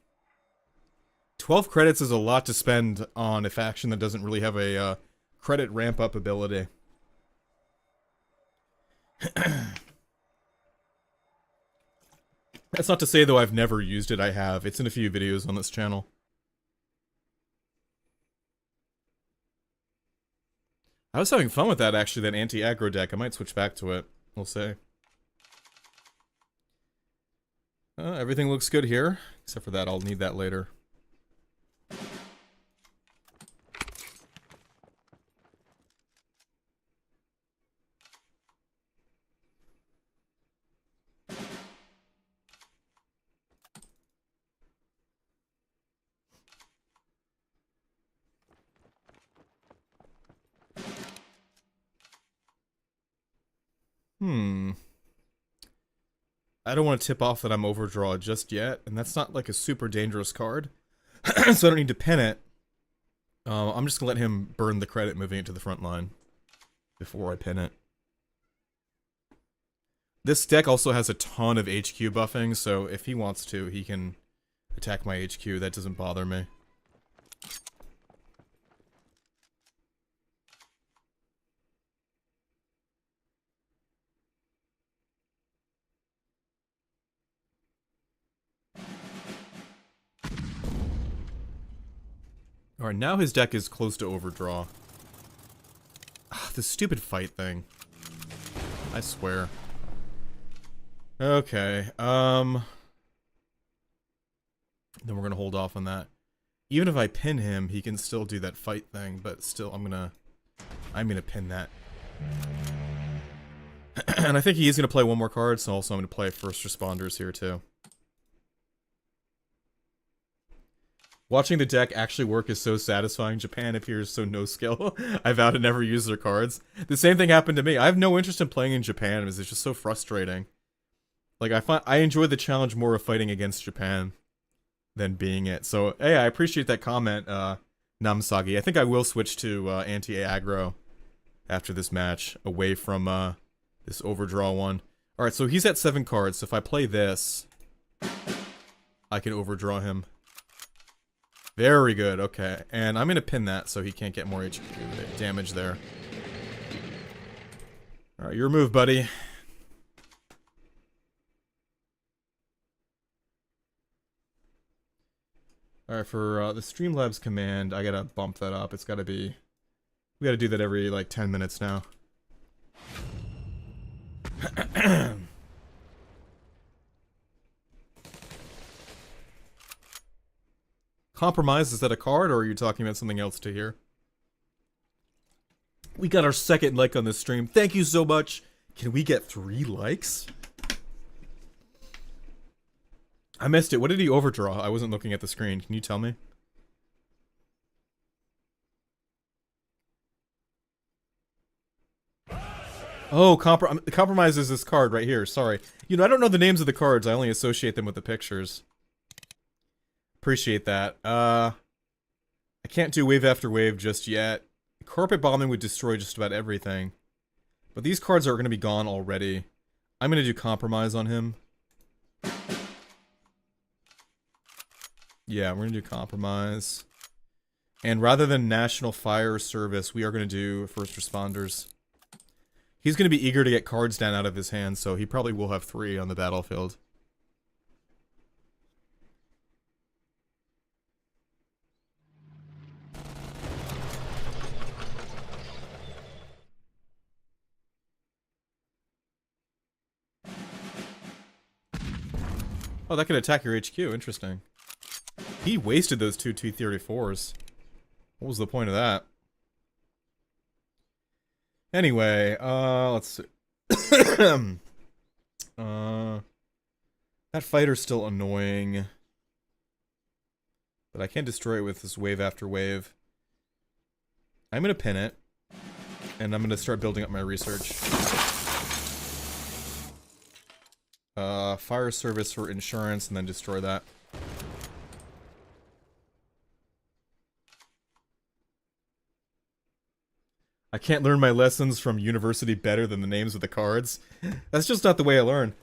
[SPEAKER 1] 12 credits is a lot to spend on a faction that doesn't really have a credit ramp-up ability. That's not to say, though, I've never used it. I have. It's in a few videos on this channel. I was having fun with that, actually, that anti-aggro deck. I might switch back to it. We'll see. Everything looks good here. Except for that, I'll need that later. I don't want to tip off that I'm overdraw just yet, and that's not like a super dangerous card, so I don't need to pin it. I'm just gonna let him burn the credit moving it to the front line before I pin it. This deck also has a ton of HQ buffing, so if he wants to, he can attack my HQ. That doesn't bother me. Alright, now his deck is close to overdraw. This stupid fight thing. I swear. Okay, then we're gonna hold off on that. Even if I pin him, he can still do that fight thing, but still, I'm gonna pin that. And I think he is gonna play one more card, so also I'm gonna play First Responders here too. Watching the deck actually work is so satisfying. Japan appears so no skill. I vow to never use their cards. The same thing happened to me. I have no interest in playing in Japan because it's just so frustrating. Like, I enjoy the challenge more of fighting against Japan than being it. So, hey, I appreciate that comment, Namsagi. I think I will switch to Anti-Aggro after this match, away from this overdraw one. Alright, so he's at 7 cards, so if I play this, I can overdraw him. Very good, okay. And I'm gonna pin that so he can't get more HQ damage there. Alright, your move, buddy. Alright, for the Streamlabs command, I gotta bump that up. It's gotta be... We gotta do that every, like, 10 minutes now. Compromise, is that a card, or are you talking about something else to hear? We got our second like on this stream. Thank you so much. Can we get 3 likes? I missed it. What did he overdraw? I wasn't looking at the screen. Can you tell me? Oh, Compromise is this card right here. Sorry. You know, I don't know the names of the cards. I only associate them with the pictures. Appreciate that. I can't do wave after wave just yet. Carpet bombing would destroy just about everything. But these cards are going to be gone already. I'm going to do Compromise on him. Yeah, we're going to do Compromise. And rather than National Fire Service, we are going to do First Responders. He's going to be eager to get cards down out of his hand, so he probably will have 3 on the battlefield. Oh, that could attack your HQ. Interesting. He wasted those two T-34s. What was the point of that? Anyway, let's see. That fighter's still annoying. But I can't destroy it with this wave after wave. I'm gonna pin it. And I'm gonna start building up my research. Fire service for insurance, and then destroy that. I can't learn my lessons from university better than the names of the cards. That's just not the way I learn.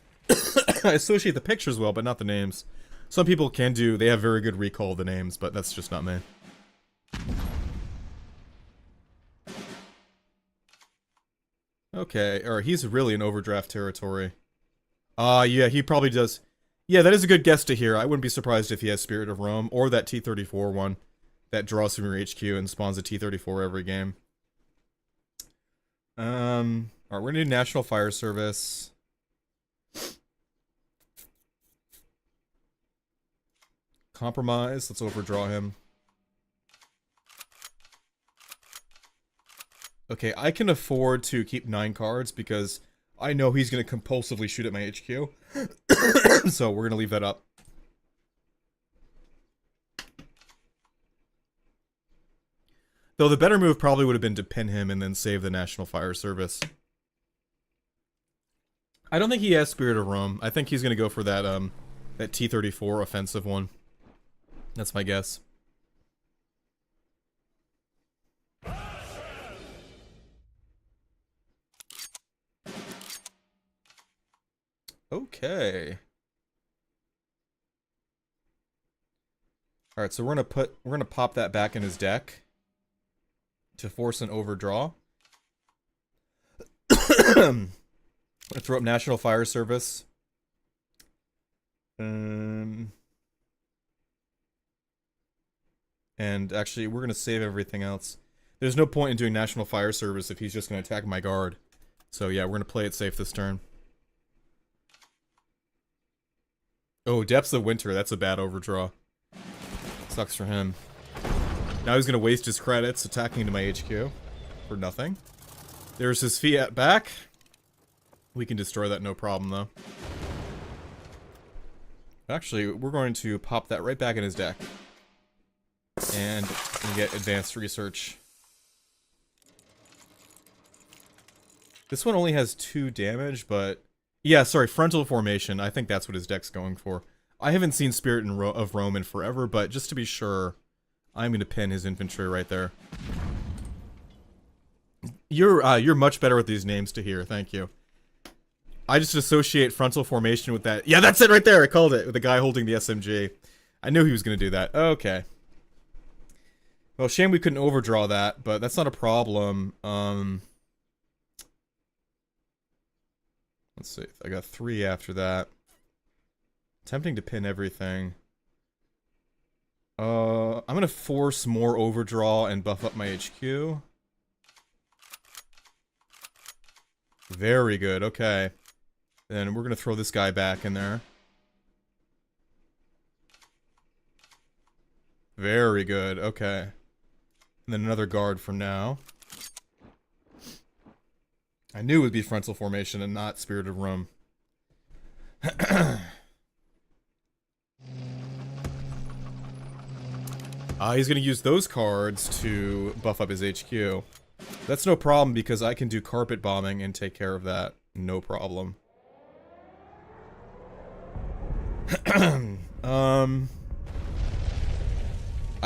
[SPEAKER 1] I associate the pictures well, but not the names. Some people can do, they have very good recall of the names, but that's just not me. Okay, or he's really in overdraft territory. Yeah, he probably does. Yeah, that is a good guess to hear. I wouldn't be surprised if he has Spirit of Rome, or that T-34 one that draws from your HQ and spawns a T-34 every game. Alright, we're gonna do National Fire Service. Compromise, let's overdraw him. Okay, I can afford to keep 9 cards because I know he's gonna compulsively shoot at my HQ. So we're gonna leave that up. Though the better move probably would have been to pin him and then save the National Fire Service. I don't think he has Spirit of Rome. I think he's gonna go for that that T-34 offensive one. That's my guess. Okay. Alright, so we're gonna pop that back in his deck to force an overdraw. I'm gonna throw up National Fire Service. And actually, we're gonna save everything else. There's no point in doing National Fire Service if he's just gonna attack my guard. So yeah, we're gonna play it safe this turn. Oh, Depths of Winter, that's a bad overdraw. Sucks for him. Now he's gonna waste his credits attacking into my HQ. For nothing. There's his Fiat back. We can destroy that no problem, though. Actually, we're going to pop that right back in his deck. And get advanced research. This one only has 2 damage, but... Yeah, sorry, frontal formation. I think that's what his deck's going for. I haven't seen Spirit of Rome in forever, but just to be sure, I'm going to pin his infantry right there. You're much better with these names to hear, thank you. I just associate frontal formation with that. Yeah, that's it right there, I called it, with the guy holding the SMG. I knew he was going to do that. Okay. Well, shame we couldn't overdraw that, but that's not a problem. Let's see, I got 3 after that. Tempting to pin everything. I'm gonna force more overdraw and buff up my HQ. Very good, okay. Then we're gonna throw this guy back in there. Very good, okay. And then another guard for now. I knew it would be frontal formation and not Spirit of Rome. He's going to use those cards to buff up his HQ. That's no problem because I can do carpet bombing and take care of that. No problem. I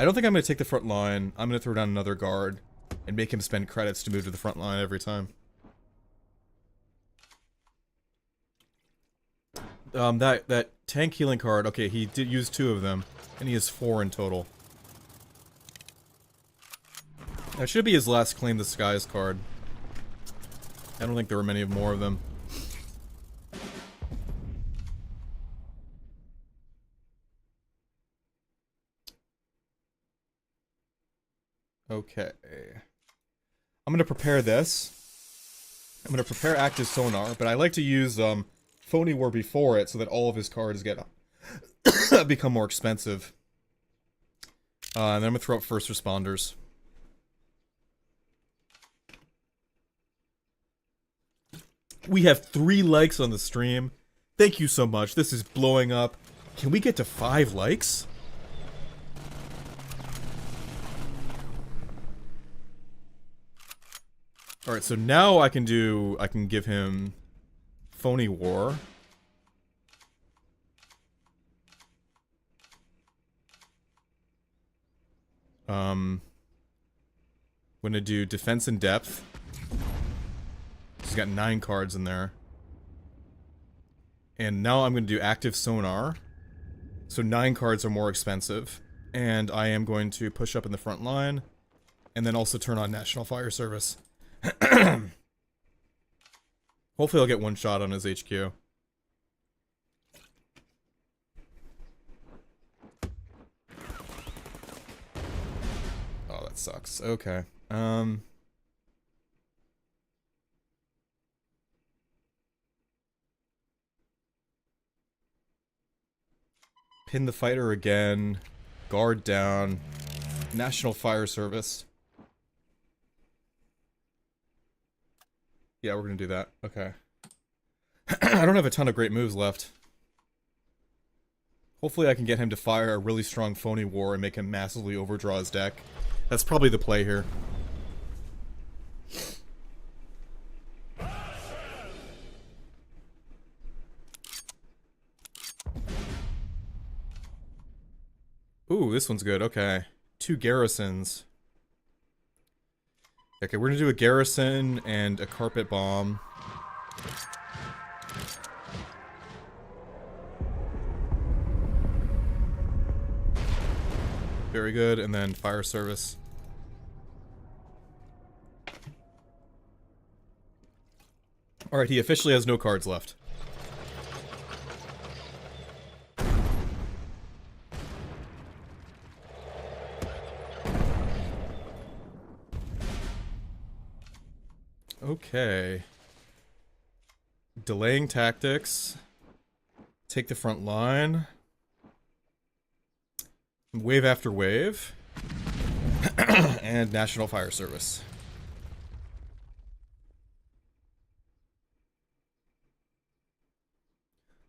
[SPEAKER 1] don't think I'm going to take the front line. I'm going to throw down another guard and make him spend credits to move to the front line every time. That tank healing card, okay, he did use 2 of them, and he has 4 in total. That should be his last Claim the Skies card. I don't think there were many more of them. Okay. I'm gonna prepare this. I'm gonna prepare Active Sonar, but I like to use, Phony War before it so that all of his cards get become more expensive. And then I'm gonna throw up first responders. We have 3 likes on the stream. Thank you so much. This is blowing up. Can we get to 5 likes? Alright, so now I can give him Phony War. I'm gonna do Defense in Depth. He's got 9 cards in there. And now I'm gonna do Active Sonar. So 9 cards are more expensive. And I am going to push up in the front line. And then also turn on National Fire Service. Hopefully I'll get 1 shot on his HQ. Oh, that sucks. Okay. Pin the fighter again. Guard down. National Fire Service. Yeah, we're gonna do that. Okay. I don't have a ton of great moves left. Hopefully I can get him to fire a really strong Phony War and make him massively overdraw his deck. That's probably the play here. Ooh, this one's good. Okay. 2 garrisons. Okay, we're gonna do a garrison and a carpet bomb. Very good, and then fire service. Alright, he officially has no cards left. Okay. Delaying tactics. Take the front line. Wave after wave. And National Fire Service.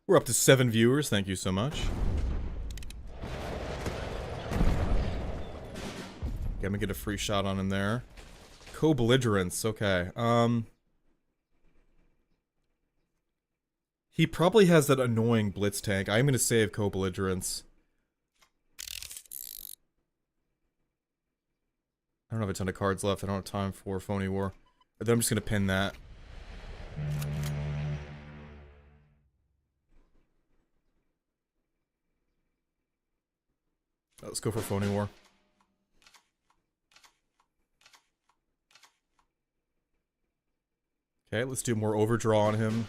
[SPEAKER 1] We're up to 7 viewers, thank you so much. Okay, I'm gonna get a free shot on him there. Co-belligerence, okay. He probably has that annoying blitz tank. I'm gonna save co-belligerence. I don't have a ton of cards left. I don't have time for Phony War. Then I'm just gonna pin that. Let's go for Phony War. Okay, let's do more overdraw on him.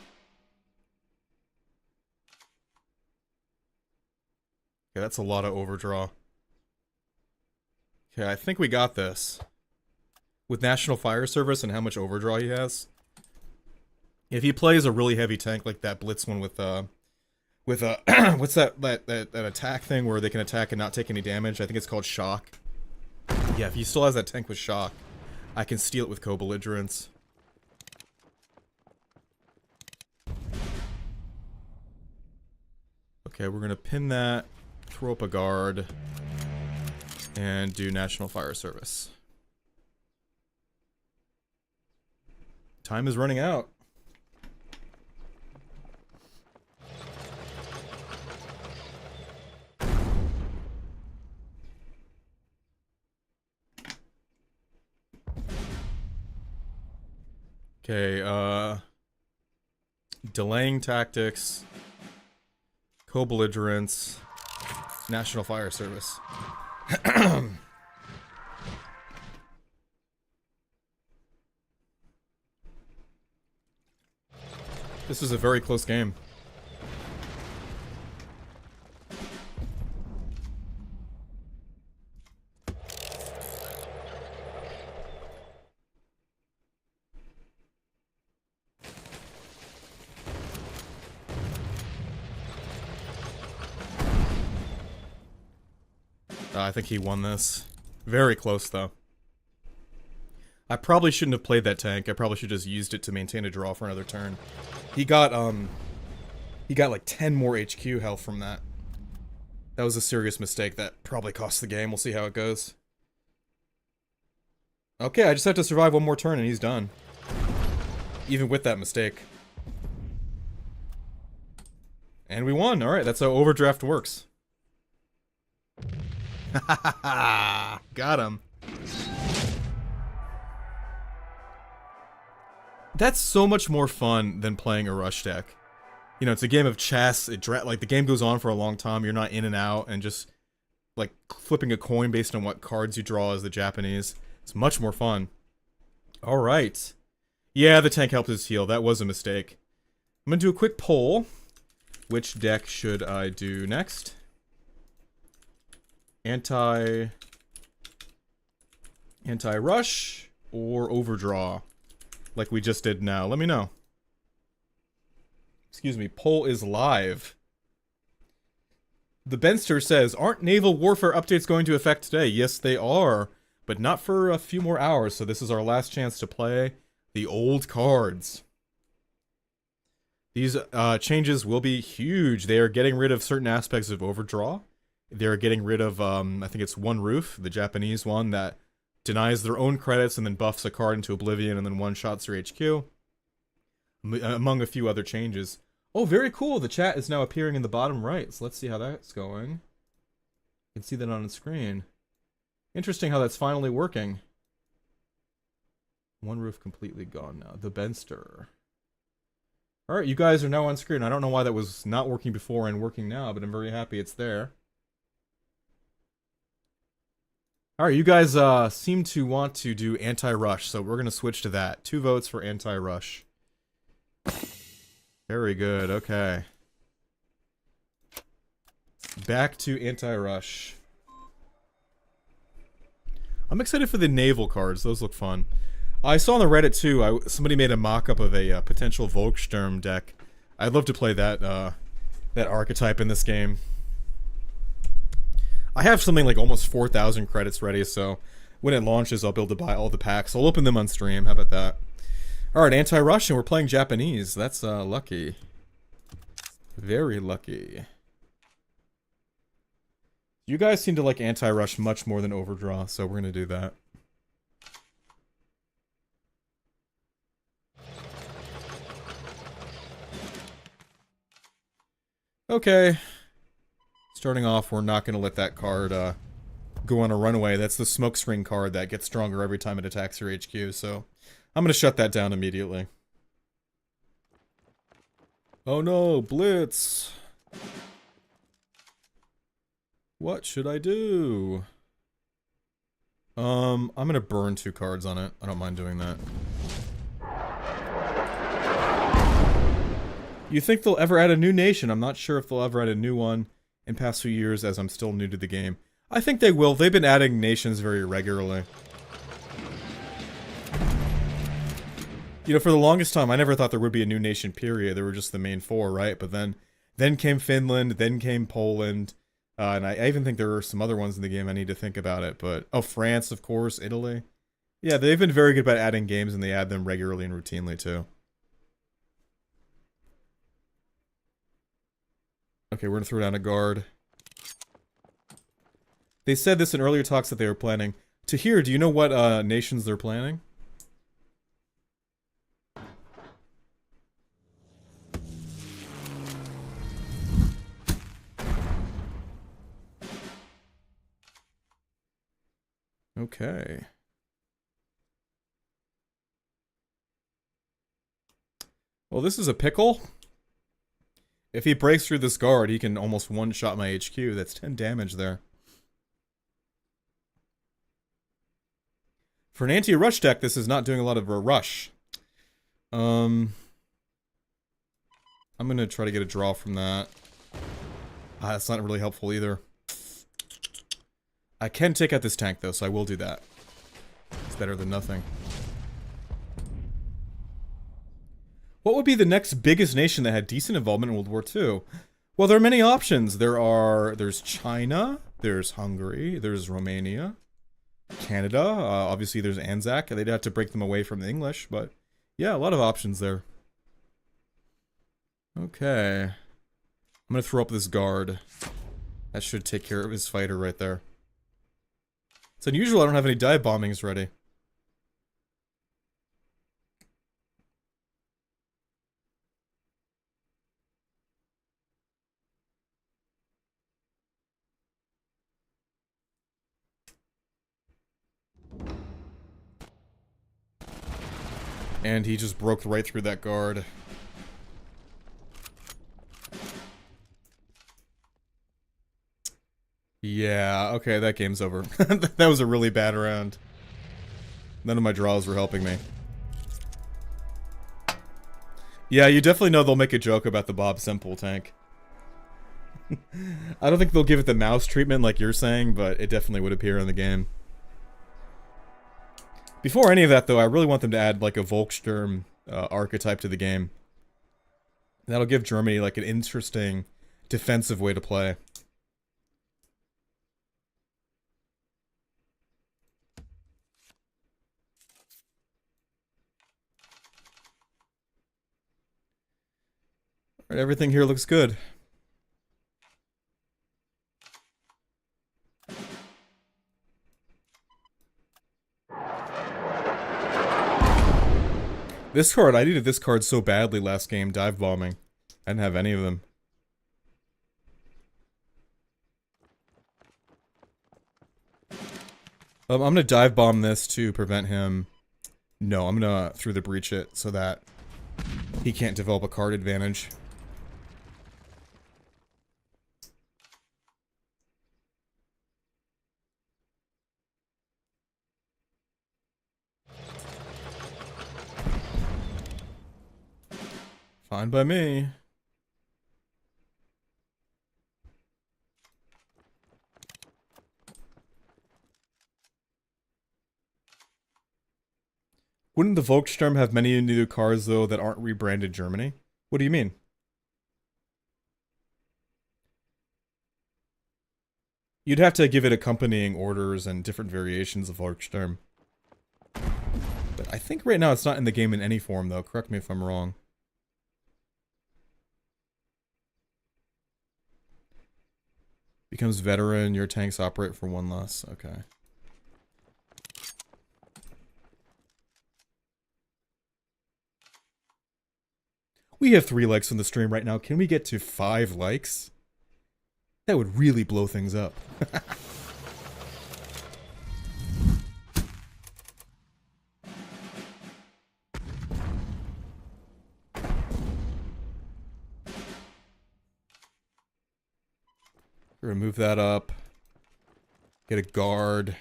[SPEAKER 1] Okay, that's a lot of overdraw. Okay, I think we got this. With National Fire Service and how much overdraw he has. If he plays a really heavy tank like that Blitz one with what's that attack thing where they can attack and not take any damage? I think it's called Shock. Yeah, if he still has that tank with Shock, I can steal it with co-belligerence. Okay, we're gonna pin that, throw up a guard, and do National Fire Service. Time is running out. Okay, delaying tactics, co-belligerence, National Fire Service. This is a very close game. I think he won this. Very close, though. I probably shouldn't have played that tank. I probably should have just used it to maintain a draw for another turn. He got like 10 more HQ health from that. That was a serious mistake that probably cost the game. We'll see how it goes. Okay, I just have to survive one more turn and he's done. Even with that mistake. And we won. Alright, that's how overdraft works. Got him. That's so much more fun than playing a rush deck. You know, it's a game of chess. Like, the game goes on for a long time. You're not in and out and just, like, flipping a coin based on what cards you draw as the Japanese. It's much more fun. Alright. Yeah, the tank helped us heal. That was a mistake. I'm gonna do a quick poll. Which deck should I do next? Anti-rush or overdraw? Like we just did now. Let me know. Excuse me, poll is live. The Benster says, aren't naval warfare updates going to affect today? Yes, they are, but not for a few more hours, so this is our last chance to play the old cards. These changes will be huge. They are getting rid of certain aspects of overdraw. They're getting rid of, I think it's One Roof, the Japanese one that denies their own credits and then buffs a card into oblivion and then one-shots their HQ. Among a few other changes. Oh, very cool. The chat is now appearing in the bottom right, so let's see how that's going. You can see that on the screen. Interesting how that's finally working. One Roof completely gone now. The Benster. Alright, you guys are now on screen. I don't know why that was not working before and working now, but I'm very happy it's there. Alright, you guys seem to want to do anti-rush, so we're going to switch to that. 2 votes for anti-rush. Very good, okay. Back to anti-rush. I'm excited for the naval cards, those look fun. I saw on the Reddit too, somebody made a mock-up of a potential Volksturm deck. I'd love to play that, that archetype in this game. I have something like almost 4,000 credits ready, so when it launches, I'll be able to buy all the packs. I'll open them on stream. How about that? Alright, anti-rush, and we're playing Japanese. That's lucky. Very lucky. You guys seem to like anti-rush much more than overdraw, so we're going to do that. Okay. Starting off, we're not going to let that card go on a runaway. That's the smokescreen card that gets stronger every time it attacks your HQ, so I'm going to shut that down immediately. Oh no, Blitz! What should I do? I'm going to burn 2 cards on it. I don't mind doing that. You think they'll ever add a new nation? I'm not sure if they'll ever add a new one in past few years, as I'm still new to the game. I think they will. They've been adding nations very regularly. You know, for the longest time, I never thought there would be a new nation, period. There were just the main 4, right? But then came Finland, then came Poland, and I even think there were some other ones in the game I need to think about it, but... Oh, France, of course, Italy. Yeah, they've been very good about adding games, and they add them regularly and routinely, too. Okay, we're gonna throw down a guard. They said this in earlier talks that they were planning. Tahir, do you know what nations they're planning? Okay. Well, this is a pickle. If he breaks through this guard, he can almost one-shot my HQ. That's 10 damage there. For an anti-rush deck, this is not doing a lot of a rush. I'm gonna try to get a draw from that. That's not really helpful either. I can take out this tank, though, so I will do that. It's better than nothing. What would be the next biggest nation that had decent involvement in World War II? Well, there are many options. There's China. There's Hungary. There's Romania. Canada. Obviously, there's Anzac. They'd have to break them away from the English, but yeah, a lot of options there. Okay. I'm gonna throw up this guard. That should take care of his fighter right there. It's unusual I don't have any dive bombings ready. And he just broke right through that guard. Yeah, okay, that game's over. That was a really bad round. None of my draws were helping me. Yeah, you definitely know they'll make a joke about the Bob Simple tank. I don't think they'll give it the mouse treatment like you're saying, but it definitely would appear in the game. Before any of that, though, I really want them to add, like, a Volkssturm archetype to the game. That'll give Germany, like, an interesting defensive way to play. Alright, everything here looks good. This card, I needed this card so badly last game, dive bombing. I didn't have any of them. I'm gonna dive bomb this to prevent him. No, I'm gonna through the breach it so that he can't develop a card advantage. Fine by me. Wouldn't the Volkssturm have many new cards, though, that aren't rebranded Germany? What do you mean? You'd have to give it accompanying orders and different variations of Volkssturm. But I think right now it's not in the game in any form, though. Correct me if I'm wrong. Becomes veteran, your tanks operate for one less. Okay. We have 3 likes on the stream right now. Can we get to 5 likes? That would really blow things up. We're gonna move that up. Get a guard.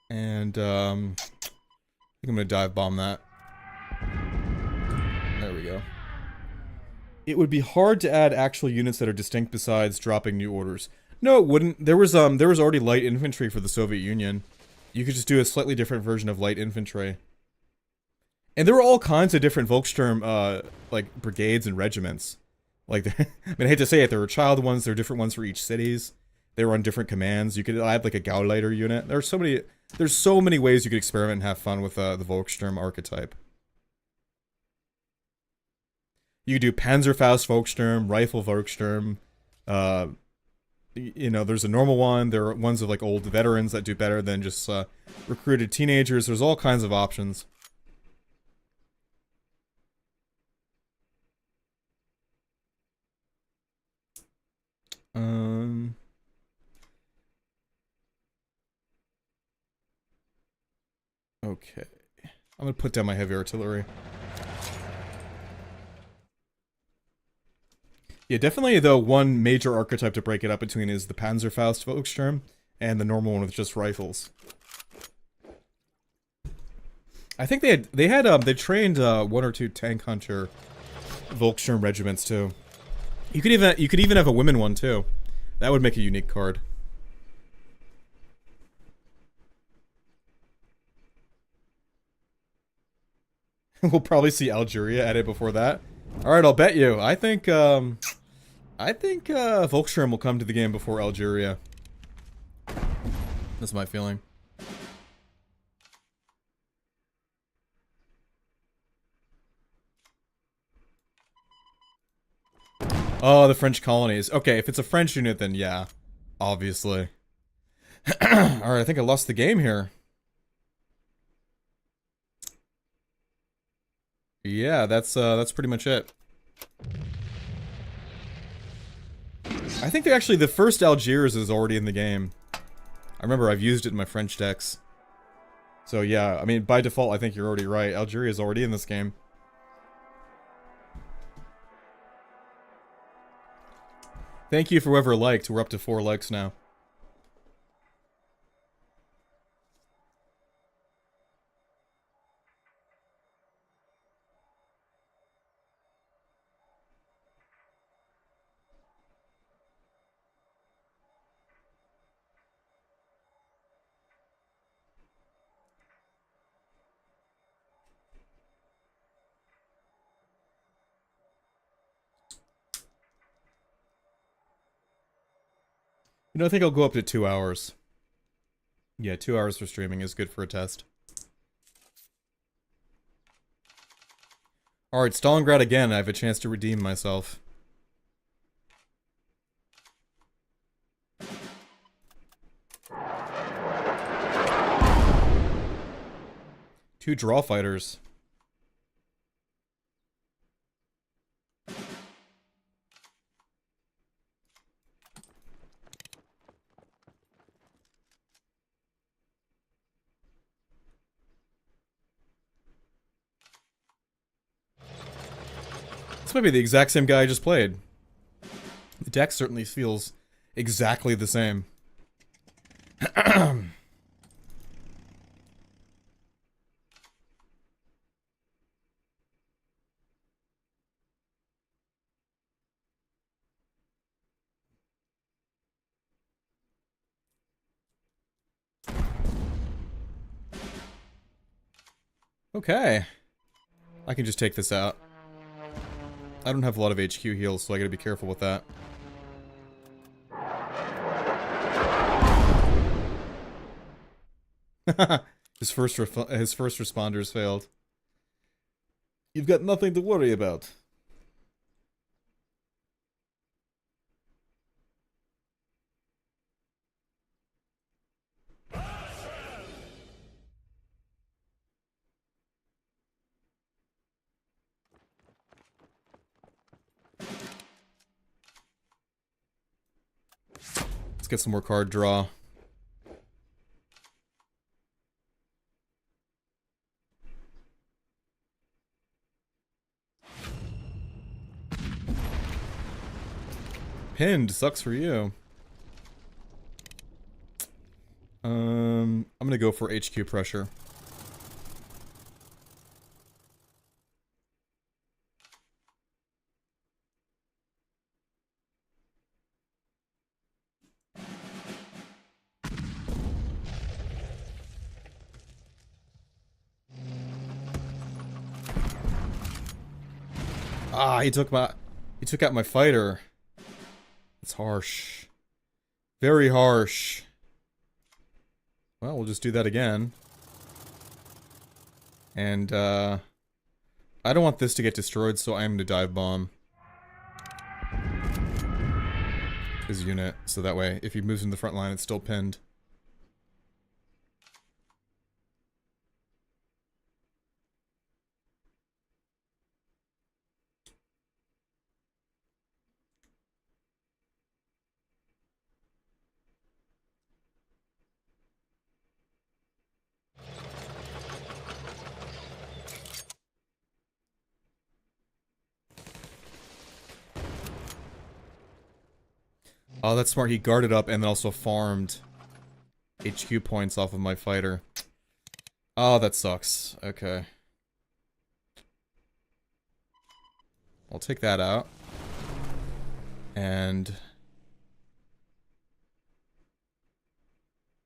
[SPEAKER 1] And, I think I'm gonna dive bomb that. There we go. It would be hard to add actual units that are distinct besides dropping new orders. No, it wouldn't. There was already light infantry for the Soviet Union. You could just do a slightly different version of light infantry. And there were all kinds of different Volkssturm, like, brigades and regiments. Like, I mean, I hate to say it, there were child ones, there were different ones for each cities. They were on different commands. You could add, like, a Gauleiter unit. There's so many ways you could experiment and have fun with, the Volkssturm archetype. You could do Panzerfaust Volkssturm, Rifle Volkssturm. You know, there's a normal one. There are ones of, like, old veterans that do better than just, recruited teenagers. There's all kinds of options. Okay. I'm gonna put down my heavy artillery. Yeah, definitely, though, one major archetype to break it up between is the Panzerfaust Volkssturm and the normal one with just rifles. I think they trained 1 or 2 tank hunter Volkssturm regiments too. You could even have a women one too. That would make a unique card. We'll probably see Algeria at it before that. Alright, I'll bet you. I think, I think Volkssturm will come to the game before Algeria. That's my feeling. Oh, the French colonies. Okay, if it's a French unit, then yeah. Obviously. Alright, I think I lost the game here. Yeah, that's pretty much it. I think actually the first Algiers is already in the game. I remember I've used it in my French decks. So yeah, I mean, by default, I think you're already right. Algeria is already in this game. Thank you for whoever liked. We're up to 4 likes now. You know, I think I'll go up to 2 hours. Yeah, 2 hours for streaming is good for a test. Alright, Stalingrad again. I have a chance to redeem myself. Two draw fighters. This might be the exact same guy I just played. The deck certainly feels exactly the same. Okay. I can just take this out. I don't have a lot of HQ heals, so I gotta be careful with that. his first responders failed. You've got nothing to worry about. Let's get some more card draw. Pinned, sucks for you. I'm gonna go for HQ pressure. Ah, he took out my fighter. It's harsh. Very harsh. Well, we'll just do that again. And, I don't want this to get destroyed, so I'm gonna dive bomb his unit, so that way, if he moves in the front line, it's still pinned. Oh, that's smart. He guarded up and then also farmed HQ points off of my fighter. Oh, that sucks. Okay. I'll take that out. And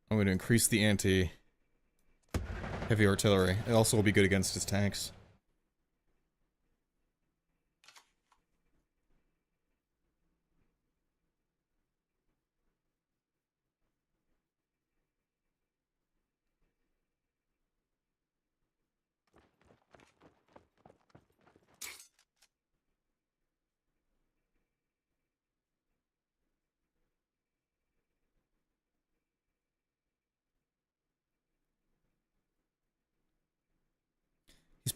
[SPEAKER 1] I'm going to increase the anti-heavy artillery. It also will be good against his tanks.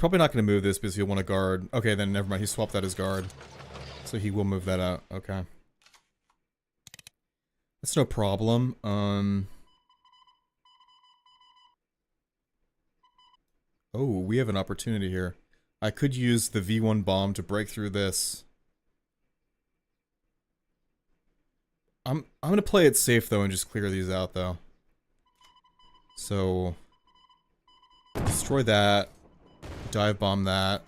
[SPEAKER 1] probably not going to move this because he'll want to guard. Okay, then never mind. He swapped out his guard. So he will move that out. Okay. That's no problem. Oh, we have an opportunity here. I could use the V1 bomb to break through this. I'm gonna play it safe though and just clear these out though. So destroy that. Dive bomb that.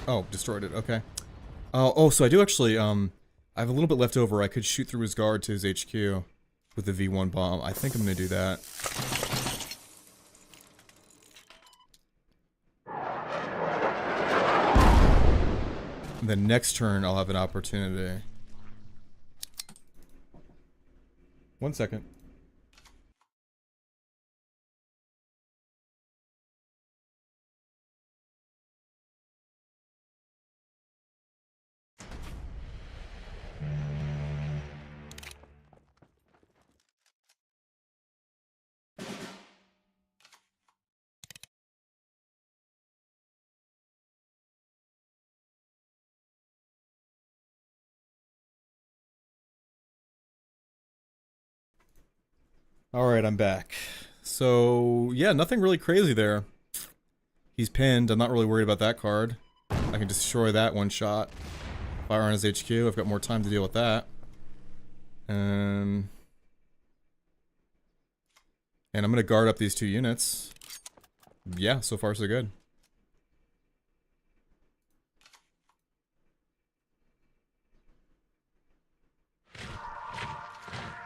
[SPEAKER 1] Oh, destroyed it. Okay. Oh, so I do actually I have a little bit left over. I could shoot through his guard to his HQ with the V1 bomb. I think I'm gonna do that. And then next turn I'll have an opportunity. 1 second. Alright, I'm back. So, yeah, nothing really crazy there. He's pinned. I'm not really worried about that card. I can destroy that one shot. Fire on his HQ. I've got more time to deal with that. And I'm going to guard up these 2 units. Yeah, so far so good.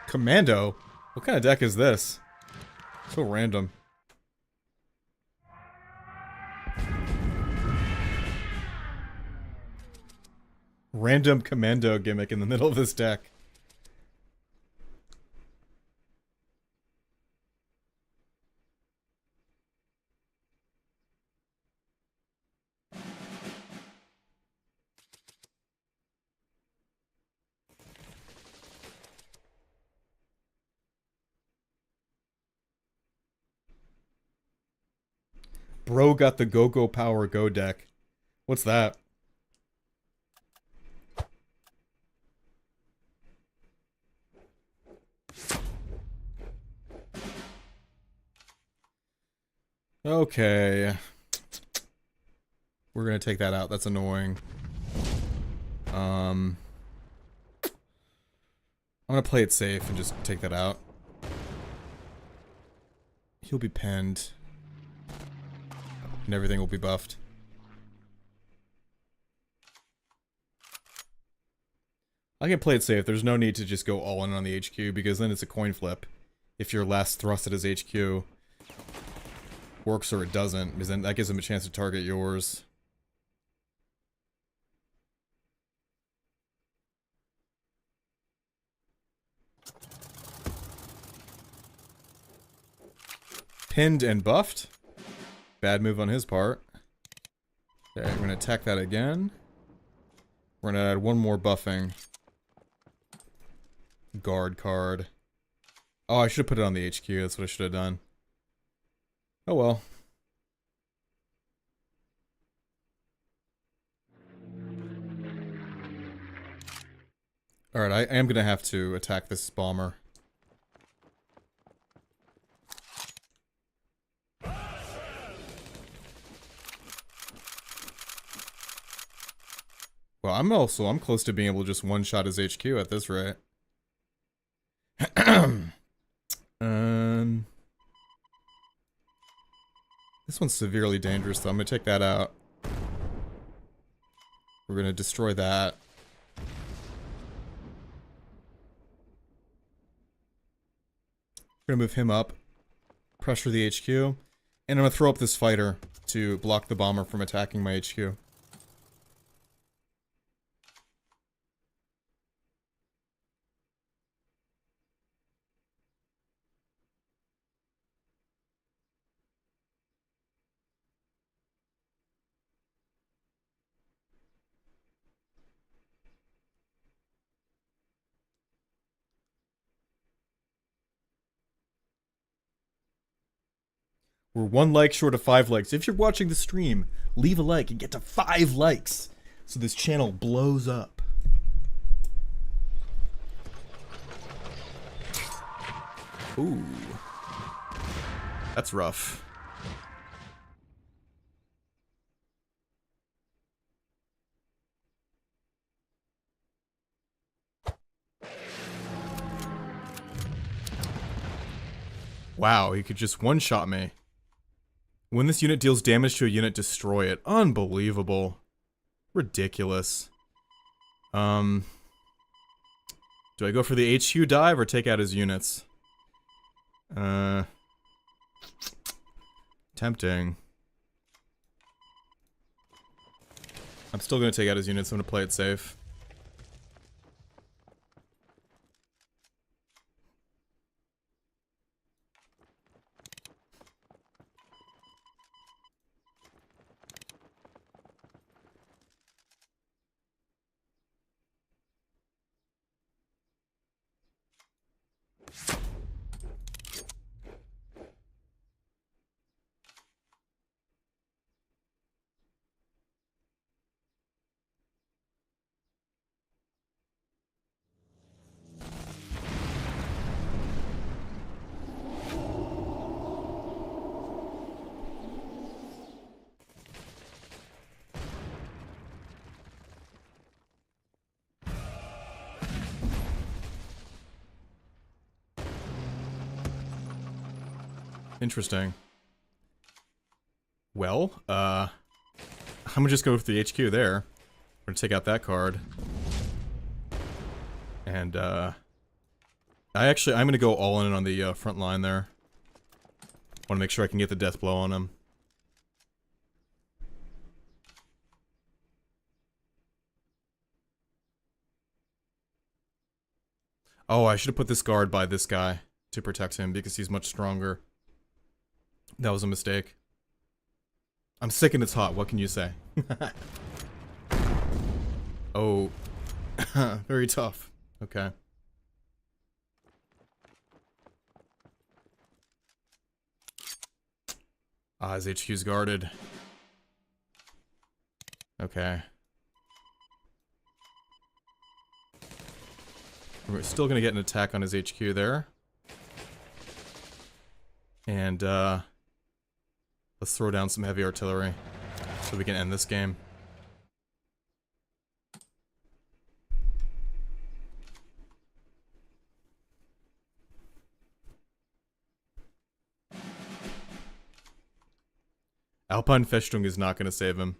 [SPEAKER 1] Commando? What kind of deck is this? So random. Random commando gimmick in the middle of this deck. Bro got the Go-Go Power Go deck. What's that? Okay. We're gonna take that out. That's annoying. I'm gonna play it safe and just take that out. He'll be pinned. And everything will be buffed. I can play it safe. There's no need to just go all in on the HQ because then it's a coin flip. If your last thrust at his HQ works or it doesn't, because then that gives him a chance to target yours. Pinned and buffed. Bad move on his part. Okay, we're going to attack that again. We're going to add one more buffing. Guard card. Oh, I should have put it on the HQ. That's what I should have done. Oh well. Alright, I am going to have to attack this bomber. Well, I'm close to being able to just one-shot his HQ at this rate. This one's severely dangerous, though. I'm gonna take that out. We're gonna destroy that. We're gonna move him up. Pressure the HQ. And I'm gonna throw up this fighter to block the bomber from attacking my HQ. We're 1 like short of 5 likes. If you're watching the stream, leave a like and get to 5 likes so this channel blows up. Ooh. That's rough. Wow, he could just one-shot me. When this unit deals damage to a unit, destroy it. Unbelievable. Ridiculous. Do I go for the HQ dive or take out his units? Tempting. I'm still gonna take out his units, I'm gonna play it safe. Interesting. Well, I'm gonna just go with the HQ there. We're gonna take out that card. And, I'm gonna go all in on the, front line there. Wanna make sure I can get the death blow on him. Oh, I should have put this guard by this guy to protect him because he's much stronger. That was a mistake. I'm sick and it's hot, what can you say? Oh. Very tough. Okay. Ah, his HQ's guarded. Okay. We're still gonna get an attack on his HQ there. And, let's throw down some heavy artillery so we can end this game. ALPENFESTUNG is not going to save him.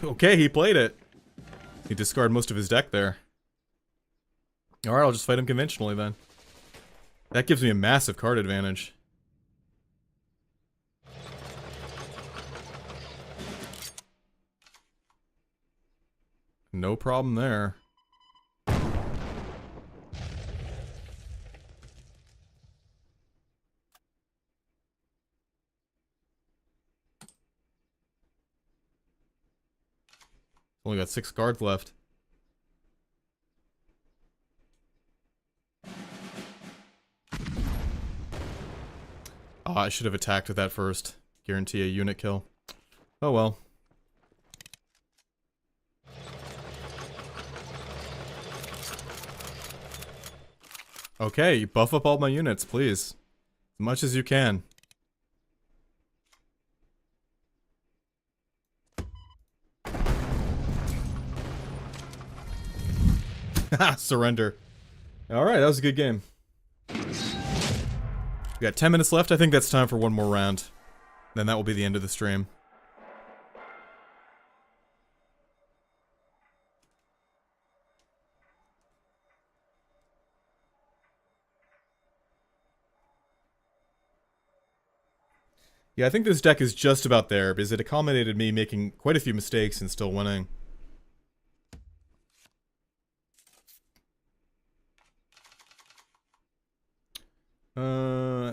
[SPEAKER 1] Okay, he played it. He discarded most of his deck there. Alright, I'll just fight him conventionally then. That gives me a massive card advantage. No problem there. Only got 6 cards left. Oh, I should have attacked with that first. Guarantee a unit kill. Oh well. Okay, buff up all my units, please. As much as you can. Surrender. Alright, that was a good game. We got 10 minutes left. I think that's time for one more round. Then that will be the end of the stream. Yeah, I think this deck is just about there, because it accommodated me making quite a few mistakes and still winning.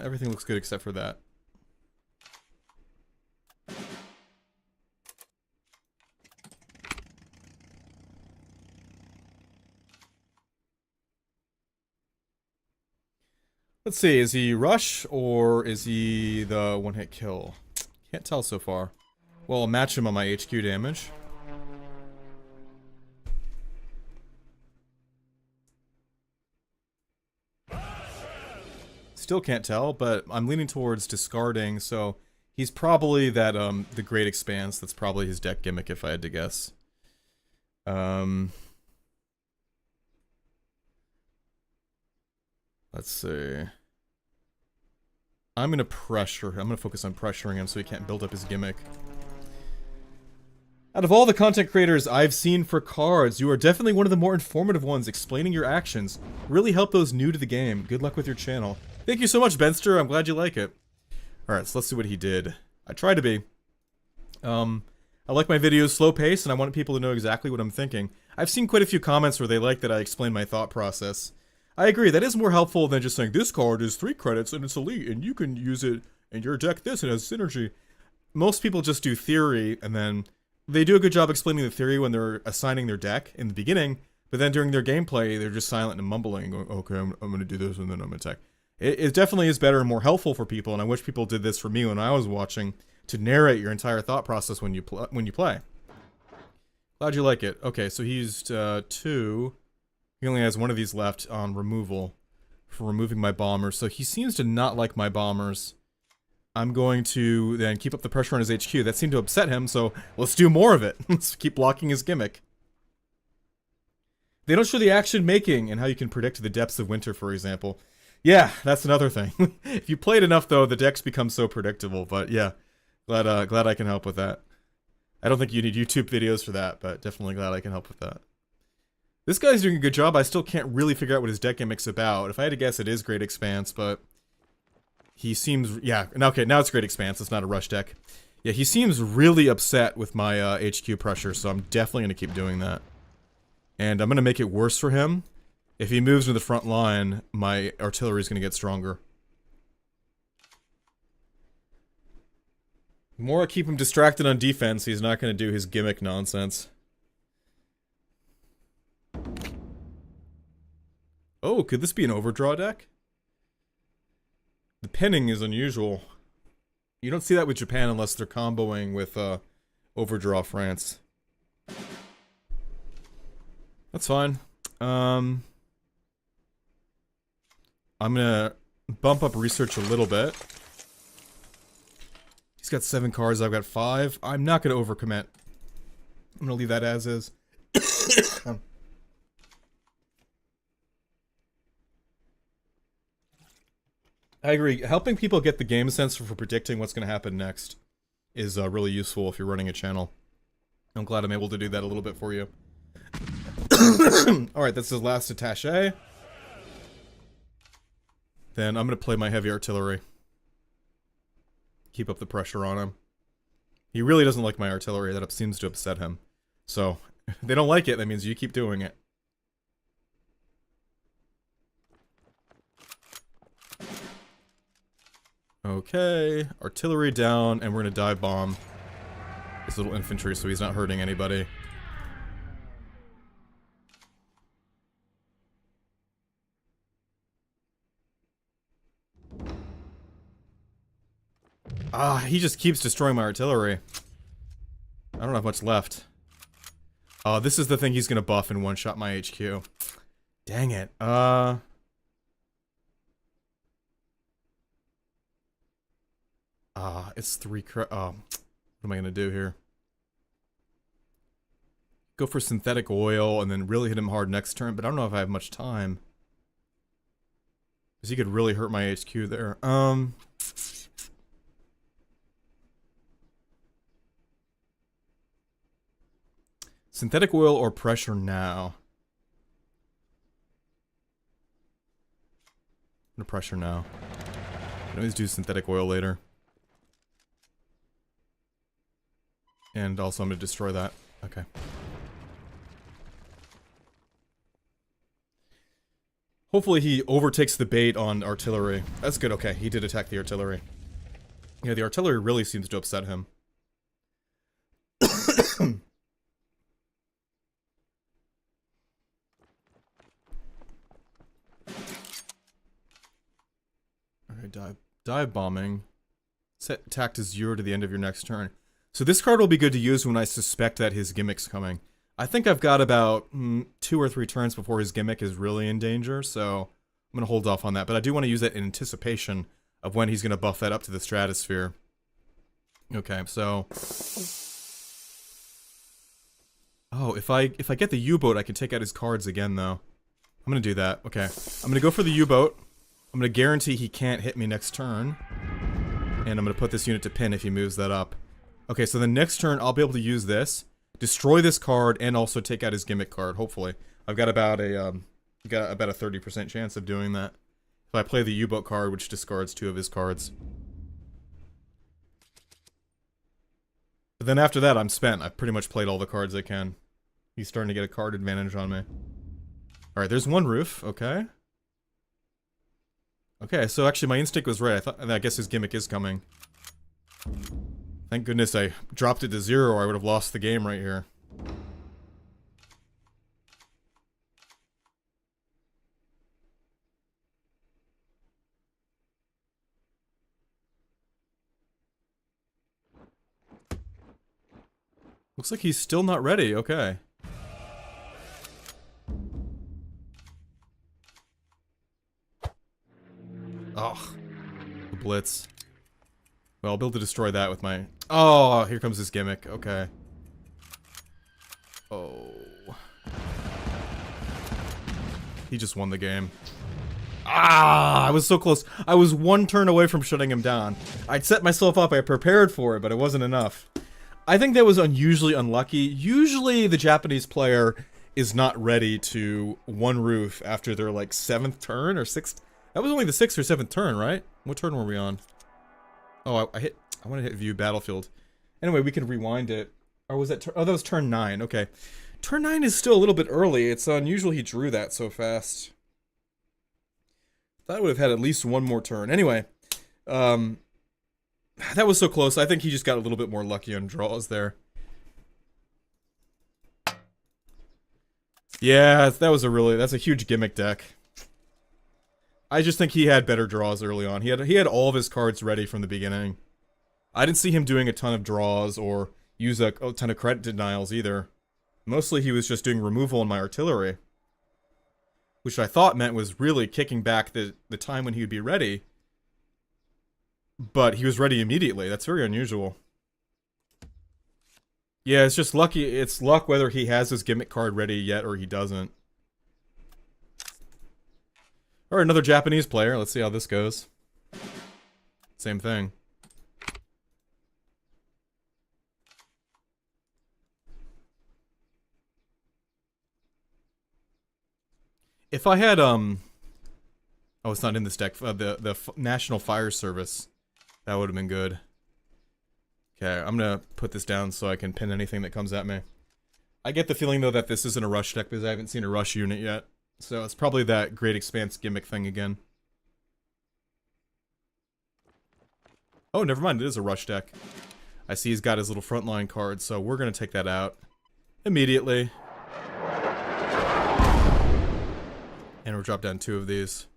[SPEAKER 1] Everything looks good except for that. Let's see, is he rush or is he the one-hit kill? Can't tell so far. Well, I'll match him on my HQ damage. Still can't tell, but I'm leaning towards discarding, so he's probably that, the Great Expanse. That's probably his deck gimmick if I had to guess. Let's see. I'm gonna focus on pressuring him so he can't build up his gimmick. Out of all the content creators I've seen for cards, you are definitely one of the more informative ones, explaining your actions. Really help those new to the game. Good luck with your channel. Thank you so much, Benster. I'm glad you like it. Alright, so let's see what he did. I try to be. I like my videos slow paced, and I want people to know exactly what I'm thinking. I've seen quite a few comments where they like that I explain my thought process. I agree, that is more helpful than just saying, this card is 3 credits and it's elite, and you can use it in your deck this, and it has synergy. Most people just do theory, and then they do a good job explaining the theory when they're assigning their deck in the beginning, but then during their gameplay, they're just silent and mumbling, and going, okay, I'm going to do this, and then I'm going to attack. It definitely is better and more helpful for people, and I wish people did this for me when I was watching, to narrate your entire thought process when you play. Glad you like it. Okay, so he used 2. He only has 1 of these left on removal for removing my bombers, so he seems to not like my bombers. I'm going to then keep up the pressure on his HQ. That seemed to upset him, so let's do more of it. Let's keep blocking his gimmick. They don't show the action making and how you can predict the depths of winter, for example. Yeah, that's another thing. If you played enough, though, the decks become so predictable, but yeah, glad I can help with that. I don't think you need YouTube videos for that, but definitely glad I can help with that. This guy's doing a good job. I still can't really figure out what his deck gimmick's about. If I had to guess, it is Great Expanse, but he seems... Yeah, okay, now it's Great Expanse. It's not a rush deck. Yeah, he seems really upset with my HQ pressure, so I'm definitely going to keep doing that. And I'm going to make it worse for him. If he moves to the front line, my artillery is going to get stronger. The more I keep him distracted on defense, he's not going to do his gimmick nonsense. Oh, could this be an overdraw deck? The pinning is unusual. You don't see that with Japan unless they're comboing with overdraw France. That's fine. I'm gonna bump up research a little bit. He's got 7 cards, I've got 5. I'm not gonna overcommit. I'm gonna leave that as is. I agree. Helping people get the game sense for predicting what's going to happen next is really useful if you're running a channel. I'm glad I'm able to do that a little bit for you. Alright, that's his last attaché. Then I'm going to play my heavy artillery. Keep up the pressure on him. He really doesn't like my artillery. That seems to upset him. So, if they don't like it, that means you keep doing it. Okay, artillery down, and we're gonna dive bomb this little infantry so he's not hurting anybody. Ah, he just keeps destroying my artillery. I don't have much left. Oh, this is the thing he's gonna buff and one-shot my HQ. Dang it. It's 3 what am I gonna do here? Go for synthetic oil and then really hit him hard next turn, but I don't know if I have much time. Because he could really hurt my HQ there. Synthetic oil or pressure now? I'm gonna pressure now. I can always do synthetic oil later. And also I'm gonna destroy that. Okay. Hopefully he overtakes the bait on artillery. That's good, okay. He did attack the artillery. Yeah, the artillery really seems to upset him. dive bombing. Set attack to 0 to the end of your next turn. So this card will be good to use when I suspect that his gimmick's coming. I think I've got about 2 or 3 turns before his gimmick is really in danger, so I'm going to hold off on that. But I do want to use it in anticipation of when he's going to buff that up to the stratosphere. Okay, so... Oh, if I get the U-boat, I can take out his cards again, though. I'm going to do that. Okay, I'm going to go for the U-boat. I'm going to guarantee he can't hit me next turn. And I'm going to put this unit to pin if he moves that up. Okay, so the next turn, I'll be able to use this, destroy this card, and also take out his gimmick card, hopefully. I've got about a 30% chance of doing that. If I play the U-boat card, which discards 2 of his cards. But then after that, I'm spent. I've pretty much played all the cards I can. He's starting to get a card advantage on me. Alright, there's one roof. Okay. Okay, so actually my instinct was right. I guess his gimmick is coming. Thank goodness I dropped it to 0 or I would have lost the game right here. Looks like he's still not ready. Okay. Oh, the blitz. Well, I'll be able to destroy that with my... Oh, here comes his gimmick. Okay. Oh. He just won the game. Ah, I was so close. I was 1 turn away from shutting him down. I'd set myself up. I prepared for it, but it wasn't enough. I think that was unusually unlucky. Usually the Japanese player is not ready to 1 roof after their, like, 7th turn or 6th... That was only the 6th or 7th turn, right? What turn were we on? Oh, I want to hit view battlefield. Anyway, we can rewind it. Or was that... Oh, that was turn 9. Okay. Turn 9 is still a little bit early. It's unusual he drew that so fast. Thought I would have had at least 1 more turn. Anyway. That was so close. I think he just got a little bit more lucky on draws there. Yeah, that's a huge gimmick deck. I just think he had better draws early on. He had all of his cards ready from the beginning. I didn't see him doing a ton of draws or use a ton of credit denials either. Mostly he was just doing removal on my artillery. Which I thought meant was really kicking back the time when he would be ready. But he was ready immediately. That's very unusual. Yeah, it's just lucky. It's luck whether he has his gimmick card ready yet or he doesn't. Or another Japanese player. Let's see how this goes. Same thing. If I had, oh, it's not in this deck. The National Fire Service. That would have been good. Okay, I'm gonna put this down so I can pin anything that comes at me. I get the feeling, though, that this isn't a rush deck because I haven't seen a rush unit yet. So it's probably that Great Expanse gimmick thing again. Oh, never mind. It is a rush deck. I see he's got his little frontline card, so we're going to take that out immediately. And we'll drop down 2 of these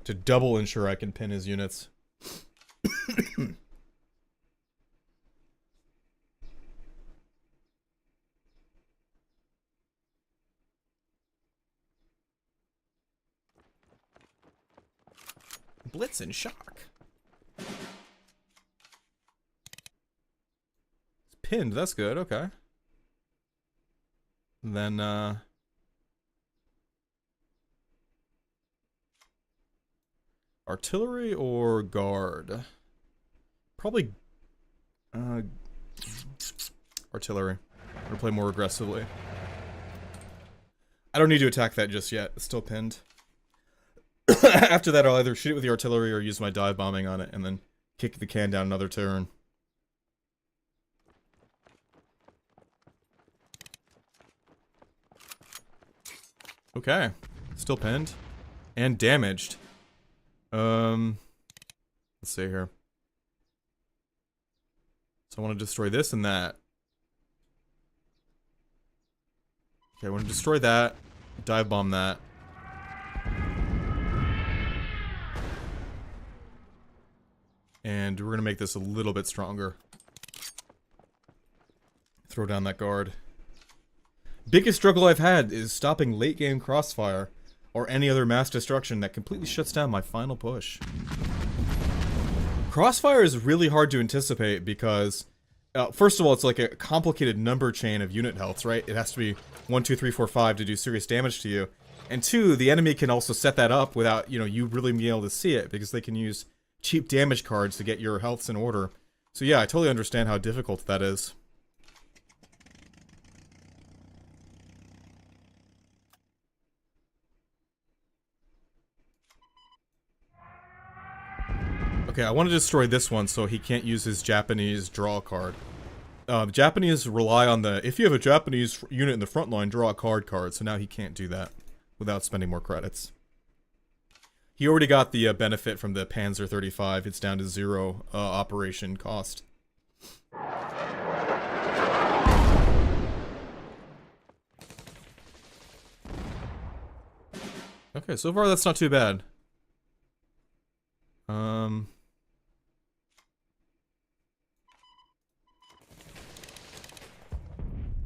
[SPEAKER 1] to double ensure I can pin his units. Blitz and shock. It's pinned, that's good, okay. And then, artillery or guard? Probably, artillery. I'm gonna play more aggressively. I don't need to attack that just yet, it's still pinned. After that, I'll either shoot it with the artillery or use my dive bombing on it, and then kick the can down another turn. Okay. Still pinned. And damaged. Let's see here. So I want to destroy this and that. Okay, I want to destroy that. Dive bomb that. And we're gonna make this a little bit stronger. Throw down that guard. Biggest struggle I've had is stopping late game crossfire or any other mass destruction that completely shuts down my final push. Crossfire is really hard to anticipate because, first of all, it's like a complicated number chain of unit healths, right? It has to be 1, 2, 3, 4, 5 to do serious damage to you. And 2, the enemy can also set that up without, you really being able to see it because they can use cheap damage cards to get your healths in order. So yeah, I totally understand how difficult that is. Okay, I want to destroy this one so he can't use his Japanese draw card. The Japanese rely on the, if you have a Japanese unit in the front line, draw a card, so now he can't do that without spending more credits. He already got the benefit from the Panzer 35, it's down to 0 operation cost. Okay, so far that's not too bad.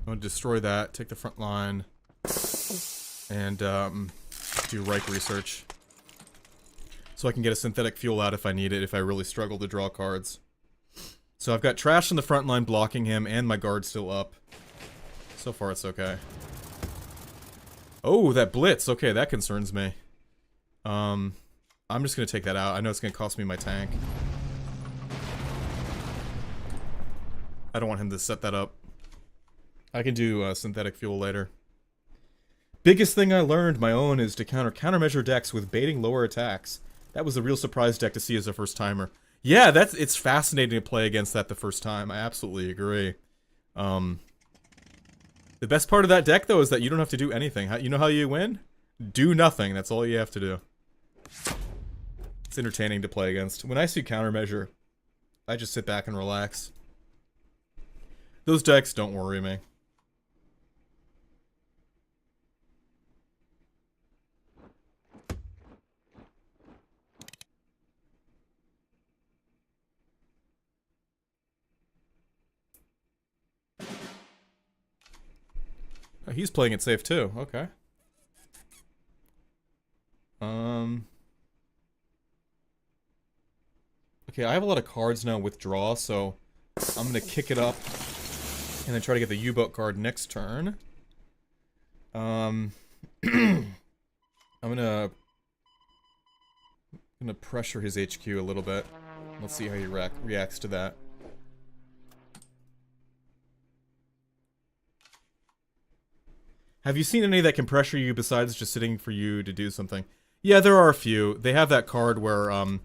[SPEAKER 1] I'm gonna destroy that, take the front line, and do Reich research. So I can get a synthetic fuel out if I need it, if I really struggle to draw cards. So I've got trash in the front line blocking him, and my guard's still up. So far it's okay. Oh, that blitz! Okay, that concerns me. I'm just gonna take that out. I know it's gonna cost me my tank. I don't want him to set that up. I can do synthetic fuel later. Biggest thing I learned, my own, is to countermeasure decks with baiting lower attacks. That was a real surprise deck to see as a first timer. Yeah, it's fascinating to play against that the first time. I absolutely agree. The best part of that deck, though, is that you don't have to do anything. You know how you win? Do nothing. That's all you have to do. It's entertaining to play against. When I see countermeasure, I just sit back and relax. Those decks don't worry me. Oh, he's playing it safe too. Okay. Okay, I have a lot of cards now with draw, so I'm gonna kick it up and then try to get the U-boat card next turn. I'm gonna pressure his HQ a little bit. Let's see how he reacts to that. Have you seen any that can pressure you besides just sitting for you to do something? Yeah, there are a few. They have that card where, I'll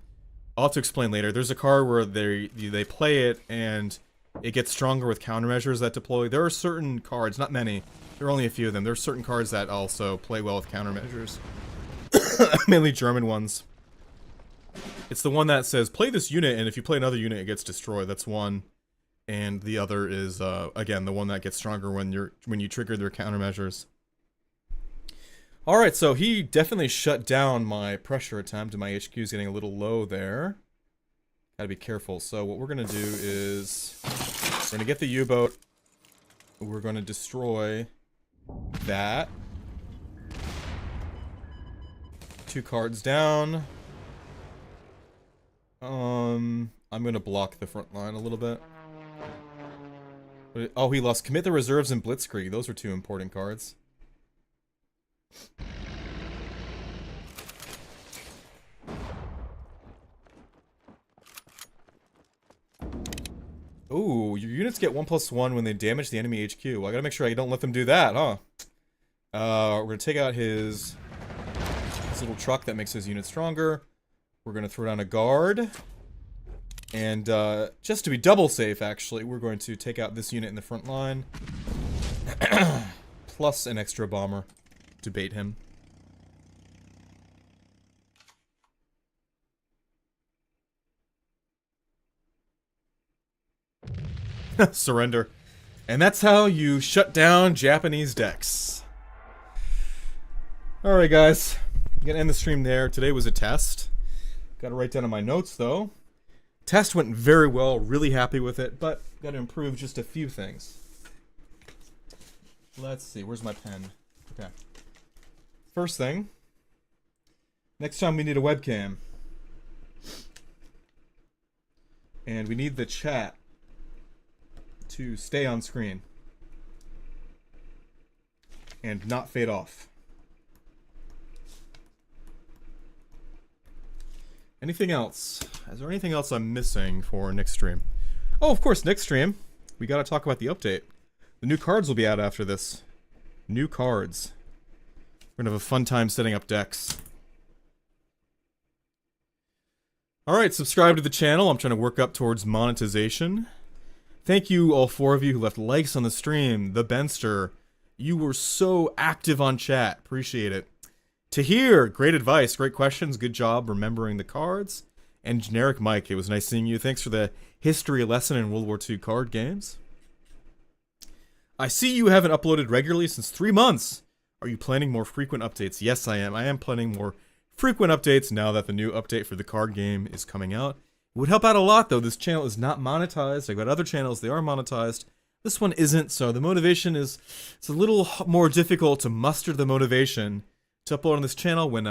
[SPEAKER 1] have to explain later. There's a card where they play it and it gets stronger with countermeasures that deploy. There are certain cards, not many, there are only a few of them. There are certain cards that also play well with countermeasures. Mainly German ones. It's the one that says, play this unit, and if you play another unit, it gets destroyed. That's one. And the other is, again, the one that gets stronger when you trigger their countermeasures. Alright, so he definitely shut down my pressure attempt, and my HQ is getting a little low there. Gotta be careful. So what we're gonna do is, we're gonna get the U-boat. We're gonna destroy that. 2 cards down. I'm gonna block the front line a little bit. Oh, he lost Commit the Reserves and Blitzkrieg. Those are 2 important cards. Ooh, your units get 1+1 when they damage the enemy HQ. Well, I gotta make sure I don't let them do that, huh? We're gonna take out his little truck that makes his unit stronger. We're gonna throw down a guard. And, just to be double safe, actually, we're going to take out this unit in the front line. Plus an extra bomber to bait him. Surrender. And that's how you shut down Japanese decks. Alright, guys. I'm gonna end the stream there. Today was a test. Gotta write down in my notes, though. Test went very well, really happy with it, but got to improve just a few things. Let's see, where's my pen? Okay. First thing, next time we need a webcam. And we need the chat to stay on screen and not fade off. Anything else? Is there anything else I'm missing for next stream? Oh, of course, next stream, we gotta talk about the update. The new cards will be out after this. New cards. We're gonna have a fun time setting up decks. Alright, subscribe to the channel. I'm trying to work up towards monetization. Thank you, all 4 of you who left likes on the stream. The Benster, you were so active on chat. Appreciate it. Tahir, great advice, great questions, good job remembering the cards. And Generic Mike, it was nice seeing you. Thanks for the history lesson in World War II card games. I see you haven't uploaded regularly since 3 months. Are you planning more frequent updates? Yes, I am. I am planning more frequent updates now that the new update for the card game is coming out. It would help out a lot, though. This channel is not monetized. I've got other channels, they are monetized. This one isn't, so the motivation is... It's a little more difficult to muster the motivation to upload on this channel when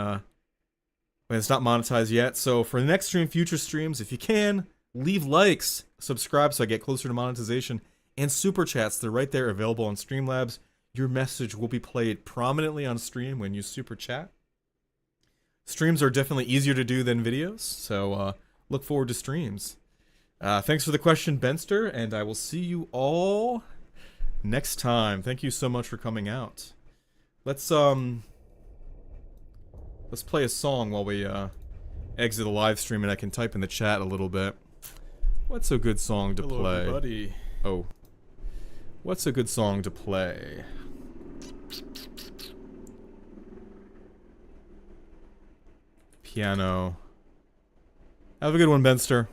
[SPEAKER 1] it's not monetized yet. So for the next stream, future streams, if you can, leave likes, subscribe so I get closer to monetization, and super chats. They're right there available on Streamlabs. Your message will be played prominently on stream when you super chat. Streams are definitely easier to do than videos, so look forward to streams. Thanks for the question, Benster, and I will see you all next time. Thank you so much for coming out. Let's play a song while we exit the live stream, and I can type in the chat a little bit. What's a good song to play? Everybody. Oh. What's a good song to play? Piano. Have a good one, Benster.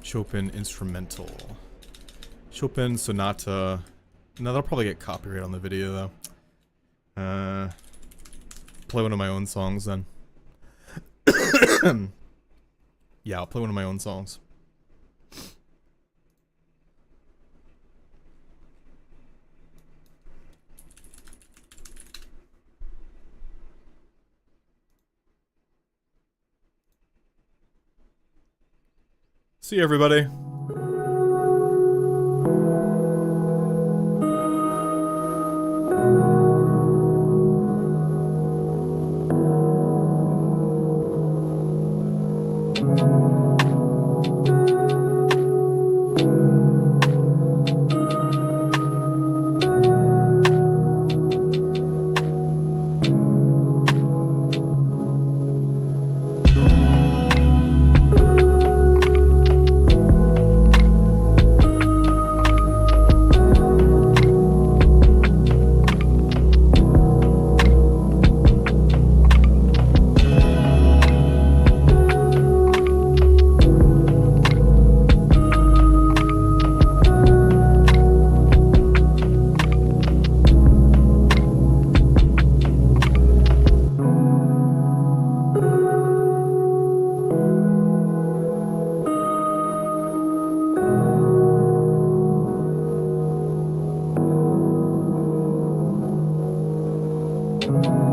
[SPEAKER 1] Chopin instrumental. Chopin sonata. No, that'll probably get copyright on the video, though. Play one of my own songs, then. Yeah, I'll play one of my own songs. See you, everybody.
[SPEAKER 2] You